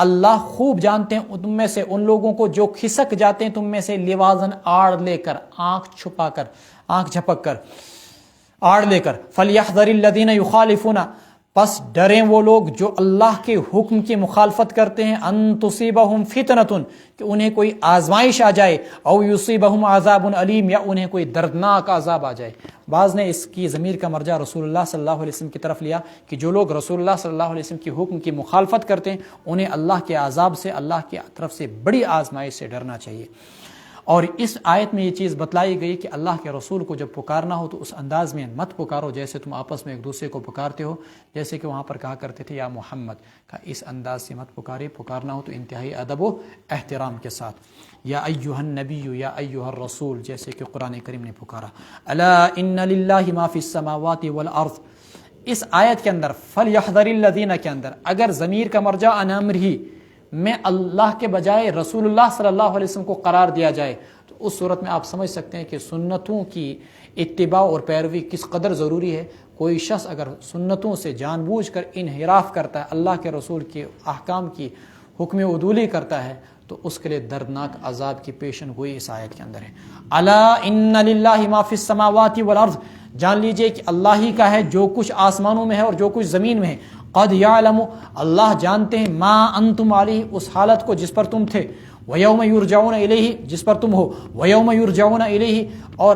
اللہ خوب جانتے ہیں تم میں سے ان لوگوں کو جو کھسک جاتے ہیں تم میں سے، لوازن آڑ لے کر، آنکھ چھپا کر، آنکھ جھپک کر، آڑ لے کر۔ فلیحذر الذین یخالفون، پس ڈریں وہ لوگ جو اللہ کے حکم کی مخالفت کرتے ہیں، ان تصیبہم فتنۃ، کہ انہیں کوئی آزمائش آ جائے، او یصیبہم عذاب علیم، یا انہیں کوئی دردناک عذاب آ جائے۔ بعض نے اس کی ضمیر کا مرجع رسول اللہ صلی اللہ علیہ وسلم کی طرف لیا کہ جو لوگ رسول اللہ صلی اللہ علیہ وسلم کے حکم کی مخالفت کرتے ہیں انہیں اللہ کے عذاب سے، اللہ کی طرف سے بڑی آزمائش سے ڈرنا چاہیے۔ اور اس آیت میں یہ چیز بتلائی گئی کہ اللہ کے رسول کو جب پکارنا ہو تو اس انداز میں مت پکارو جیسے تم آپس میں ایک دوسرے کو پکارتے ہو، جیسے کہ وہاں پر کہا کرتے تھے یا محمد، کا اس انداز سے مت پکارے، پکارنا ہو تو انتہائی ادب و احترام کے ساتھ، یا ایھا النبی یا ایھا الرسول، جیسے کہ قرآن کریم نے پکارا۔ الا ان للہ ما فی السماوات والارض، اس آیت کے اندر فلیحذر الذین کے اندر اگر ضمیر کا مرجع ان امر ہی میں اللہ کے بجائے رسول اللہ صلی اللہ علیہ وسلم کو قرار دیا جائے تو اس صورت میں آپ سمجھ سکتے ہیں کہ سنتوں کی اتباع اور پیروی کس قدر ضروری ہے۔ کوئی شخص اگر سنتوں سے جان بوجھ کر انحراف کرتا ہے، اللہ کے رسول کے احکام کی حکم عدولی کرتا ہے، تو اس کے لیے دردناک عذاب کی پیشن گوئی اس آیت کے اندر ہے۔ الا ان للہ ما فی السماوات والارض، جان لیجئے کہ اللہ ہی کا ہے جو کچھ آسمانوں میں ہے اور جو کچھ زمین میں ہے۔ قد یعلم، اللہ جانتے ہیں، ما انتم علیہ، اس حالت کو جس پر تم تھے، ویوم یرجعون الیہ، جس پر تم ہو، ویوم یرجعون الیہ، اور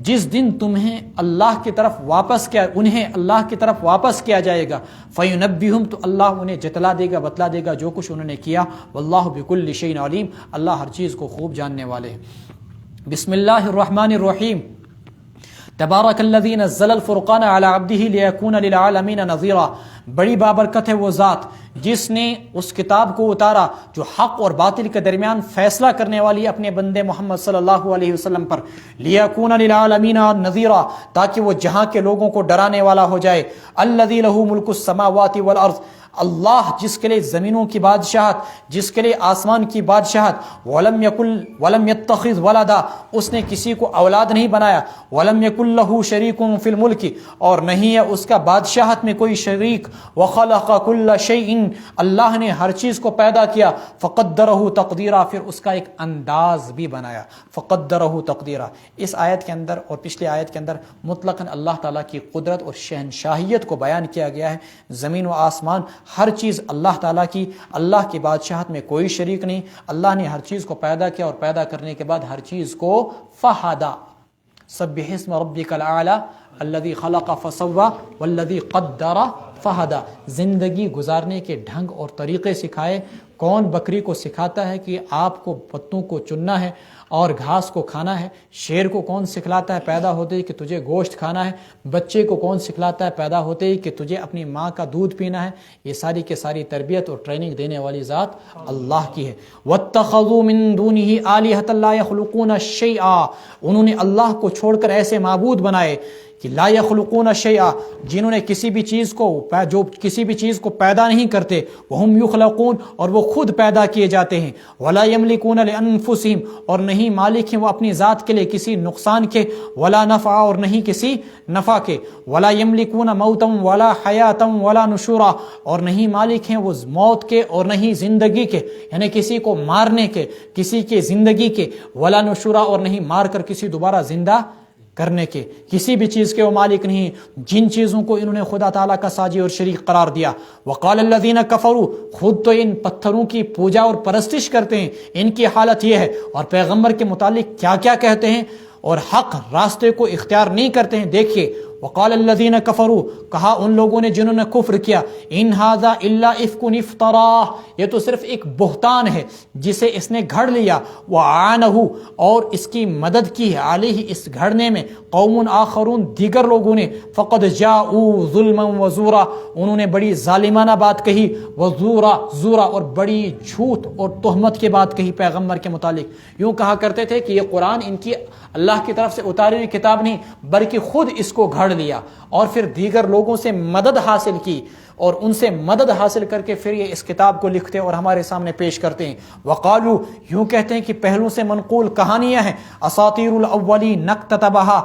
جس دن تمہیں اللہ کی طرف واپس کیا، انہیں اللہ کی طرف واپس کیا جائے گا، فینبئہم، تو اللہ انہیں جتلا دے گا، بتلا دے گا جو کچھ انہوں نے کیا، واللہ بکل شیء علیم، اللہ ہر چیز کو خوب جاننے والے ہیں۔ بسم اللہ الرحمن الرحیم، تبارک الذی نزل الفرقان علی عبدہ لیکون للعالمین نذیرا، بڑی بابرکت ہے وہ ذات جس نے اس کتاب کو اتارا جو حق اور باطل کے درمیان فیصلہ کرنے والی اپنے بندے محمد صلی اللہ علیہ وسلم پر، لیکون للعالمین نذیرا، تاکہ وہ جہاں کے لوگوں کو ڈرانے والا ہو جائے۔ الذی لہ ملک السماوات والارض، اللہ جس کے لیے زمینوں کی بادشاہت، جس کے لیے آسمان کی بادشاہت، ولم یتخذ ولدا، اس نے کسی کو اولاد نہیں بنایا، ولم یکن لہ شریک فی الملک، اور نہیں ہے اس کا بادشاہت میں کوئی شریک، وخلق کل شیء، اللہ نے ہر چیز کو پیدا کیا، فقدرہ تقدیرا، پھر اس کا ایک انداز بھی بنایا، فقدرہ تقدیرا۔ اس آیت کے اندر اور پچھلی آیت کے اندر مطلقاً اللہ تعالیٰ کی قدرت اور شہنشاہیت کو بیان کیا گیا ہے۔ زمین و آسمان ہر چیز اللہ تعالیٰ کی، اللہ کی بادشاہت میں کوئی شریک نہیں، اللہ نے ہر چیز کو پیدا کیا اور پیدا کرنے کے بعد ہر چیز کو فہدا۔ سبح اسم ربک الاعلی الذی خلق فسوی والذی قدر فہدا، زندگی گزارنے کے ڈھنگ اور طریقے سکھائے۔ کون بکری کو سکھاتا ہے کہ آپ کو پتوں کو چننا ہے اور گھاس کو کھانا ہے؟ شیر کو کون سکھلاتا ہے پیدا ہوتے ہی کہ تجھے گوشت کھانا ہے؟ بچے کو کون سکھلاتا ہے پیدا ہوتے ہی کہ تجھے اپنی ماں کا دودھ پینا ہے؟ یہ ساری کے ساری تربیت اور ٹریننگ دینے والی ذات اللہ کی ہے۔ وَاتَّخَذُوا مِن دُونِهِ آلِهَةً لَا يَخْلُقُونَ شَيْئًا، انہوں نے اللہ کو چھوڑ کر ایسے معبود بنائے کہ لا یخلقون شیئا، جنہوں نے کسی بھی چیز کو، جو کسی بھی چیز کو پیدا نہیں کرتے، وہم یخلقون، اور وہ خود پیدا کیے جاتے ہیں، ولا یملکون لانفسہم، اور نہیں مالک ہیں وہ اپنی ذات کے لیے کسی نقصان کے، ولا نفع، اور نہیں کسی نفع کے، ولا یملکون موتا ولا حیاتا ولا نشورا، اور نہیں مالک ہیں وہ موت کے اور نہیں زندگی کے، یعنی کسی کو مارنے کے، کسی کے زندگی کے، ولا نشورا، اور نہیں مار کر کسی دوبارہ زندہ کرنے کے، کسی بھی چیز کے وہ مالک نہیں۔ جن چیزوں کو انہوں نے خدا تعالیٰ کا ساجی اور شریک قرار دیا، وقال الذین کفروا، خود تو ان پتھروں کی پوجا اور پرستش کرتے ہیں، ان کی حالت یہ ہے، اور پیغمبر کے متعلق کیا کیا کہتے ہیں، اور حق راستے کو اختیار نہیں کرتے ہیں۔ دیکھیے، وقال الذین کفروا، کہا ان لوگوں نے جنہوں نے کفر کیا، ان ھذا الا افک افتراہ، یہ تو صرف ایک بہتان ہے جسے اس نے گھڑ لیا، وعانہ، اور اس کی مدد کی ہے، علیہ، اس گھڑنے میں، قوم آخرون، دیگر لوگوں نے، فقد جاءوا ظلما وزورا، انہوں نے بڑی ظالمانہ بات کہی، وزورا، زورا، اور بڑی جھوٹ اور تہمت کی بات کہی پیغمبر کے متعلق۔ یوں کہا کرتے تھے کہ یہ قرآن ان کی اللہ کی طرف سے اتاری ہوئی کتاب نہیں، بلکہ خود اس کو گھڑ لیا اور پھر دیگر لوگوں سے مدد حاصل کی، اور ان سے مدد حاصل کر کے پھر یہ اس کتاب کو لکھتے اور ہمارے سامنے پیش کرتے ہیں۔ وقالو، یوں کہتے ہیں کہ پہلوں سے منقول کہانیاں ہیں، اساطیر الاولین نکتتبھا،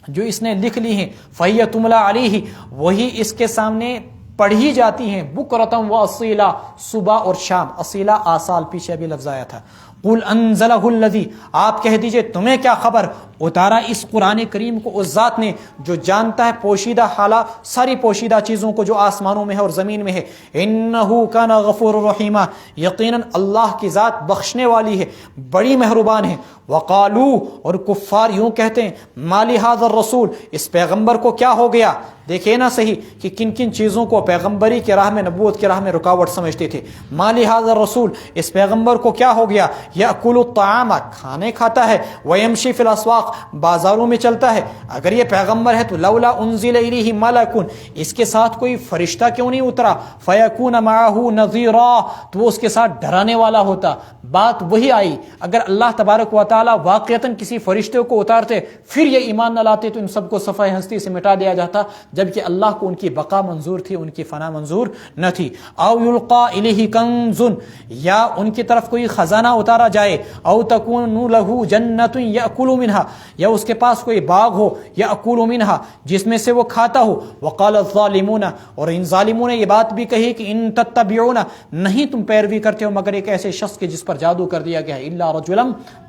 جو اس نے لکھ لی ہیں، فہی تملی علیہ، وہی اس کے سامنے پڑھی جاتی ہیں، بکرتم و اصیلا، صبح اور شام، اصیلا آصال، پیچھے ابھی لفظ آیا تھا۔ قل انزلہ الذی، آپ کہہ دیجئے تمہیں کیا خبر، اتارا اس قرآن کریم کو اس ذات نے جو جانتا ہے پوشیدہ حالات، ساری پوشیدہ چیزوں کو جو آسمانوں میں ہے اور زمین میں ہے. انہ کان غفور الرحیم، یقیناً اللہ کی ذات بخشنے والی ہے، بڑی مہربان ہے. وقالو، اور کفار یوں کہتے ہیں، مالی ھذا الرسول، اس پیغمبر کو کیا ہو گیا. دیکھیں نا صحیح کہ کن کن چیزوں کو پیغمبری کے راہ میں، نبوت کے راہ میں رکاوٹ سمجھتے تھے. مالی ھذا الرسول، اس پیغمبر کو کیا ہو گیا. یأکل الطعام، کھانے کھاتا ہے. ویمشی فی الاسواق، بازاروں میں چلتا ہے. اگر یہ پیغمبر ہے تو لولا انزل الیہ ملک، اس کے ساتھ کوئی فرشتہ کیوں نہیں اترا. فیکون معہ نذیرا، تو وہ اس کے ساتھ ڈرانے والا ہوتا. بات وہی آئی، اگر اللہ تبارک و تعالیٰ واقعتاً کسی فرشتے کو اتارتے پھر یہ ایمان نہ لاتے تو ان سب کو صفحہ ہستی سے مٹا دیا جاتا، جبکہ اللہ کو ان کی بقا منظور تھی، ان کی فنا منظور نہ تھی. او یلقا الیہ کنز، یا ان کی طرف کوئی خزانہ اتارا جائے. او تکون لہ جنت یأکل منہا، یا اس کے پاس کوئی باغ ہو، یأکل منہا، جس میں سے وہ کھاتا ہو. وقال الظالمون، اور ان ظالموں نے یہ بات بھی کہی کہ ان تتبعون، نہیں تم پیروی کرتے ہو مگر ایک ایسے شخص کے جس پر جادو کر دیا گیا ہے. الا رجلا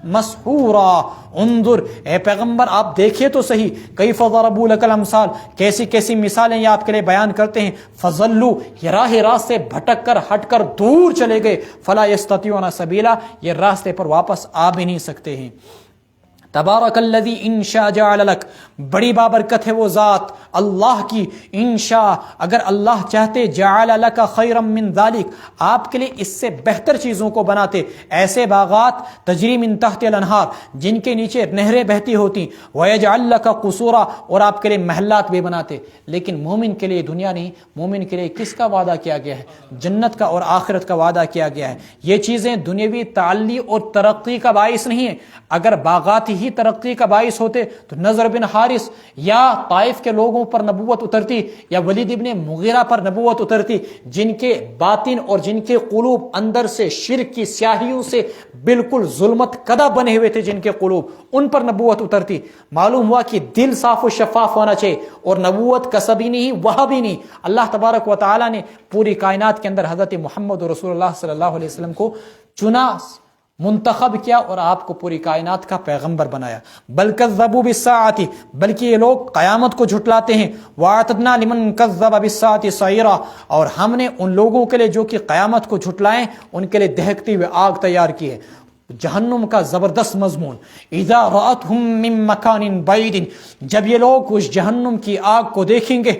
مسحورا، انظر اے پیغمبر آپ دیکھیں تو صحیح، کیف ضربوا لک الامثال، کیسی کیسی مثالیں یہ آپ کے لیے بیان کرتے ہیں. فضلوا، یہ راہ راست سے بھٹک کر ہٹ کر دور چلے گئے. فلا یستطیعون سبیلا، یہ راستے پر واپس آ بھی نہیں سکتے ہیں. تبارک الذی انشاء جعل لک، بڑی بابرکت ہے وہ ذات اللہ کی. انشاء، اگر اللہ چاہتے، جعل لک خیرا من ذلک، آپ کے لیے اس سے بہتر چیزوں کو بناتے. ایسے باغات تجری من تحت الانہار، جن کے نیچے نہریں بہتی ہوتی. ویجعل لک قصورا، اور آپ کے لیے محلات بھی بناتے. لیکن مومن کے لیے دنیا نہیں، مومن کے لیے کس کا وعدہ کیا گیا ہے؟ جنت کا اور آخرت کا وعدہ کیا گیا ہے. یہ چیزیں دنیاوی تعلی اور ترقی کا باعث نہیں ہیں. اگر باغات ہی ترقی کا باعث ہوتے تو نضر بن حارث یا طائف کے لوگوں پر نبوت اترتی، یا ولید ابن مغیرہ پر نبوت اترتی، جن کے باطن اور جن کے قلوب اندر سے شرک کی سیاہیوں سے بالکل ظلمت کدہ بنے ہوئے تھے، جن کے قلوب، ان پر نبوت اترتی. معلوم ہوا کہ دل صاف و شفاف ہونا چاہیے، اور نبوت کسبی نہیں، وہ بھی نہیں. اللہ تبارک و تعالیٰ نے پوری کائنات کے اندر حضرت محمد رسول اللہ صلی اللہ علیہ وسلم کو چنا، منتخب کیا، اور آپ کو پوری کائنات کا پیغمبر بنایا. بل کذبوا بالساعۃ، بلکہ یہ لوگ قیامت کو جھٹلاتے ہیں. واعتدنا لمن کذب بالساعۃ سعیرا، اور ہم نے ان لوگوں کے لیے جو کہ قیامت کو جھٹلائیں ان کے لیے دہکتی ہوئی آگ تیار کی ہے. جہنم کا زبردست مضمون. اذا رأتهم من مکان بعید، جب یہ لوگ اس جہنم کی آگ کو دیکھیں گے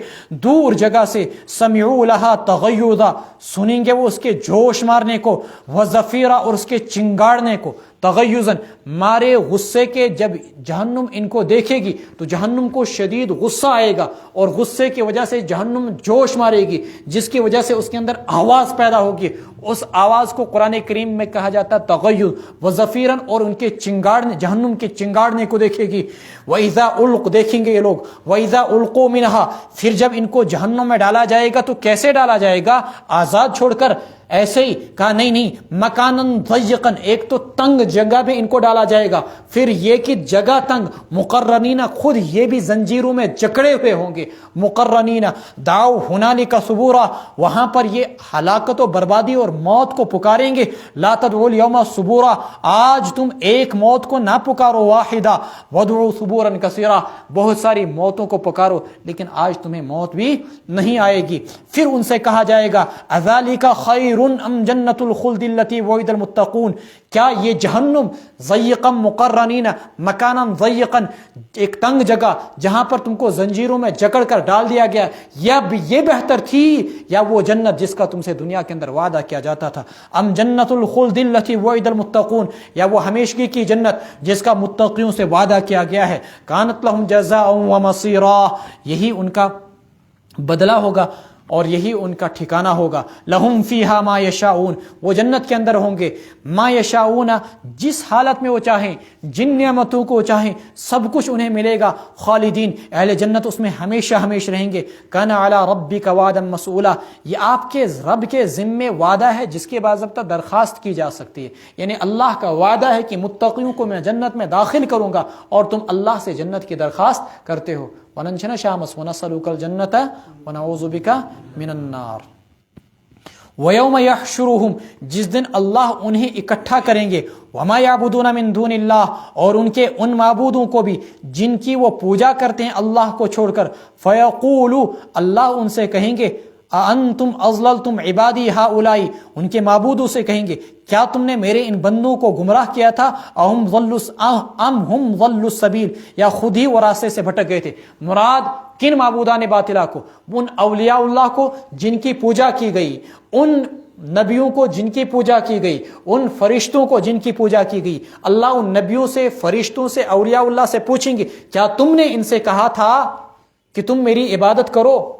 دور جگہ سے، سمعوا لها تغیظا، سنیں گے وہ اس کے جوش مارنے کو، وزفیرا، اور اس کے چنگاڑنے کو. تغیظاً، مارے غصے کے. جب جہنم ان کو دیکھے گی تو جہنم کو شدید غصہ آئے گا، اور غصے کی وجہ سے جہنم جوش مارے گی، جس کی وجہ سے اس کے اندر آواز پیدا ہوگی. اس آواز کو قرآن کریم میں کہا جاتا ہے تغیظ. وزفیراً، اور ان کے چنگاڑنے، جہنم کے چنگاڑنے کو دیکھے گی. وَإِذَا أُلْقُوا، دیکھیں گے یہ لوگ. وَإِذَا أُلْقُوا مِنْهَا، پھر جب ان کو جہنم میں ڈالا جائے گا تو کیسے ڈالا جائے گا؟ آزاد چھوڑ کر؟ ایسے ہی کہا نہیں، مکانن ضیقن، ایک تو تنگ جگہ پہ ان کو ڈالا جائے گا. پھر یہ کہ جگہ تنگ، مقرنین، خود یہ بھی زنجیروں میں جکڑے ہوئے ہوں گے. مقرنین دعوا ہنالک ثبورا، وہاں پر یہ ہلاکت و بربادی اور موت کو پکاریں گے. لا تدعوا اليوم ثبورا، آج تم ایک موت کو نہ پکارو، واحدہ، وادعوا ثبورا کثیرا، بہت ساری موتوں کو پکارو، لیکن آج تمہیں موت بھی نہیں آئے گی. پھر ان سے کہا جائے گا اذالک خیر ام جنت الخلد التي وعد المتقون، کیا یہ جہنم ضیقا مقرنین مکانا ضیقا، ایک تنگ جگہ جہاں پر تم کو زنجیروں میں جکڑ کر ڈال دیا گیا، یا یہ بہتر تھی، یا وہ جنت جس کا تم سے دنیا کے اندر وعدہ کیا جاتا تھا؟ ام جنت الخلد التي وعد المتقون، یا وہ ہمیشگی کی جنت جس کا متقیوں سے وعدہ کیا گیا ہے. کانت لهم جزاء ومصيرا، یہی ان کا بدلہ ہوگا اور یہی ان کا ٹھکانہ ہوگا. لہم فیہا ما یشاؤون، وہ جنت کے اندر ہوں گے. ما یشاؤون، جس حالت میں وہ چاہیں، جن نعمتوں کو چاہیں، سب کچھ انہیں ملے گا. خالدین، اہل جنت اس میں ہمیشہ ہمیشہ رہیں گے. کان علی ربک وعدا مسئولا، یہ آپ کے رب کے ذمے وعدہ ہے جس کی باضابطہ درخواست کی جا سکتی ہے. یعنی اللہ کا وعدہ ہے کہ متقیوں کو میں جنت میں داخل کروں گا، اور تم اللہ سے جنت کی درخواست کرتے ہو. وَنَنْشَنَ شَامَسْ وَنَسْأَلُكَ الْجَنَّةَ وَنَعُوذُ بِكَ مِنَ النَّارِ. وَيَوْمَ يَحْشُرُهُمْ جس دن اللہ انہیں اکٹھا کریں گے، وَمَا يَعْبُدُونَ مِن دُونِ اللَّهِ اور ان کے ان معبودوں کو بھی جن کی وہ پوجا کرتے ہیں اللہ کو چھوڑ کر، فَيَقُولُ اللہ ان سے کہیں گے أَأَنْتُمْ أَضْلَلْتُمْ عِبَادِي هَؤُلَاءِ ان کے معبودوں سے کہیں گے کیا تم نے میرے ان بندوں کو گمراہ کیا تھا، ام ہم ضلوا السبیل یا خود ہی وہ راستے سے بھٹک گئے تھے۔ مراد کن معبودان باطلہ کو؟ ان اولیاء اللہ کو جن کی پوجا کی گئی، ان نبیوں کو جن کی پوجا کی گئی، ان فرشتوں کو جن کی پوجا کی گئی۔ اللہ ان نبیوں سے، فرشتوں سے، اولیاء اللہ سے پوچھیں گے کیا تم نے ان سے کہا تھا کہ تم میری عبادت کرو؟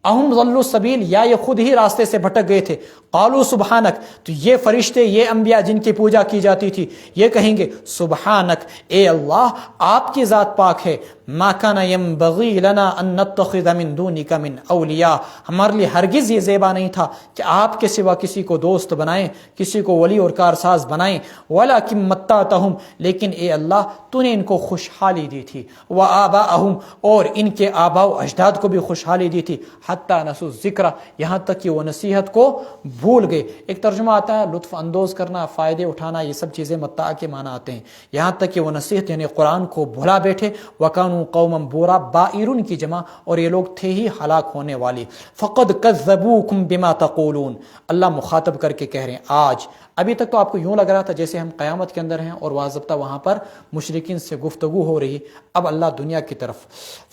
اہم ضلوا السبیل یا یہ خود ہی راستے سے بھٹک گئے تھے۔ قالوا سبحانک تو یہ فرشتے، یہ انبیاء جن کی پوجا کی جاتی تھی، یہ کہیں گے سبحانک اے اللہ آپ کی ذات پاک ہے، ما کان ینبغی لنا ان نتخذ من دونک من اولیاء ہمارے لیے ہرگز یہ زیبا نہیں تھا کہ آپ کے سوا کسی کو دوست بنائیں، کسی کو ولی اور کارساز بنائیں، ولکن متعتہم لیکن اے اللہ تو نے ان کو خوشحالی دی تھی، وآباءہم اور ان کے آباء و اجداد کو بھی خوشحالی دی تھی، حتی نسوا الذکر یہاں تک کہ وہ نصیحت کو بھول گئے۔ ایک ترجمہ آتا ہے لطف اندوز کرنا، فائدے اٹھانا، یہ سب چیزیں متاع کے معنی آتے ہیں، یہاں تک کہ وہ نصیحت یعنی قرآن کو بھلا بیٹھے۔ وَكَانُوا قَوْمًا بُورًا بائرون کی جمع اور یہ لوگ تھے ہی ہلاک ہونے والی۔ فَقَدْ كَذَّبُوكُمْ بِمَا تَقُولُونَ اللہ مخاطب کر کے کہہ رہے ہیں آج۔ ابھی تک تو آپ کو یوں لگ رہا تھا جیسے ہم قیامت کے اندر ہیں اور باضابطہ وہاں پر مشرکین سے گفتگو ہو رہی، اب اللہ دنیا کی طرف۔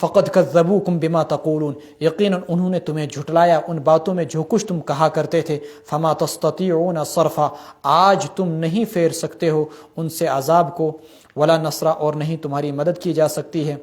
فَقَدْ كَذَّبُوكُمْ بِمَا تَقُولُونَ یقیناً انہوں نے تمہیں جھٹلایا ان باتوں میں جو کچھ تم کہا کرتے تھے۔ فَمَا تَسْتَطِيعُونَ صَرْفًا آج تم نہیں پھیر سکتے ہو ان سے عذاب کو، ولا نصرا اور نہیں تمہاری مدد کی جا سکتی ہے۔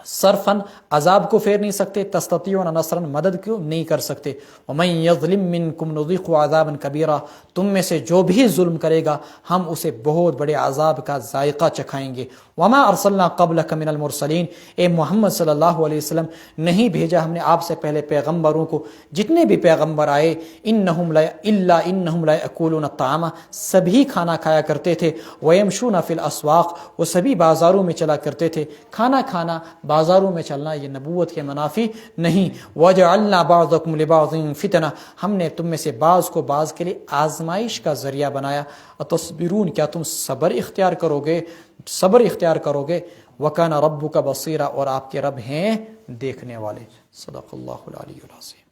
صرفاً عذاب کو پھیر نہیں سکتے، تستطیعون نصراً مدد کو نہیں کر سکتے۔ ومن یظلم منکم نذیقہ عذابا کبیرا تم میں سے جو بھی ظلم کرے گا ہم اسے بہت بڑے عذاب کا ذائقہ چکھائیں گے۔ وما ارسلنا قبلک من المرسلین اے محمد صلی اللہ علیہ وسلم نہیں بھیجا ہم نے آپ سے پہلے پیغمبروں کو، جتنے بھی پیغمبر آئے، انہم لا یاکلون الطعام سبھی کھانا کھایا کرتے تھے، ویمشون فی الاسواق وہ سبھی بازاروں میں چلا کرتے تھے۔ کھانا کھانا، بازاروں میں چلنا یہ نبوت کے منافی نہیں۔ وجعلنا بعضکم لبعض فتنہ ہم نے تم میں سے بعض کو بعض کے لیے آزمائش کا ذریعہ بنایا۔ اتصبرون کیا تم صبر اختیار کرو گے؟ وَكَانَ رَبُّكَ بَصِيرًا اور آپ کے رب ہیں دیکھنے والے۔ صدق اللہ العلی العظیم۔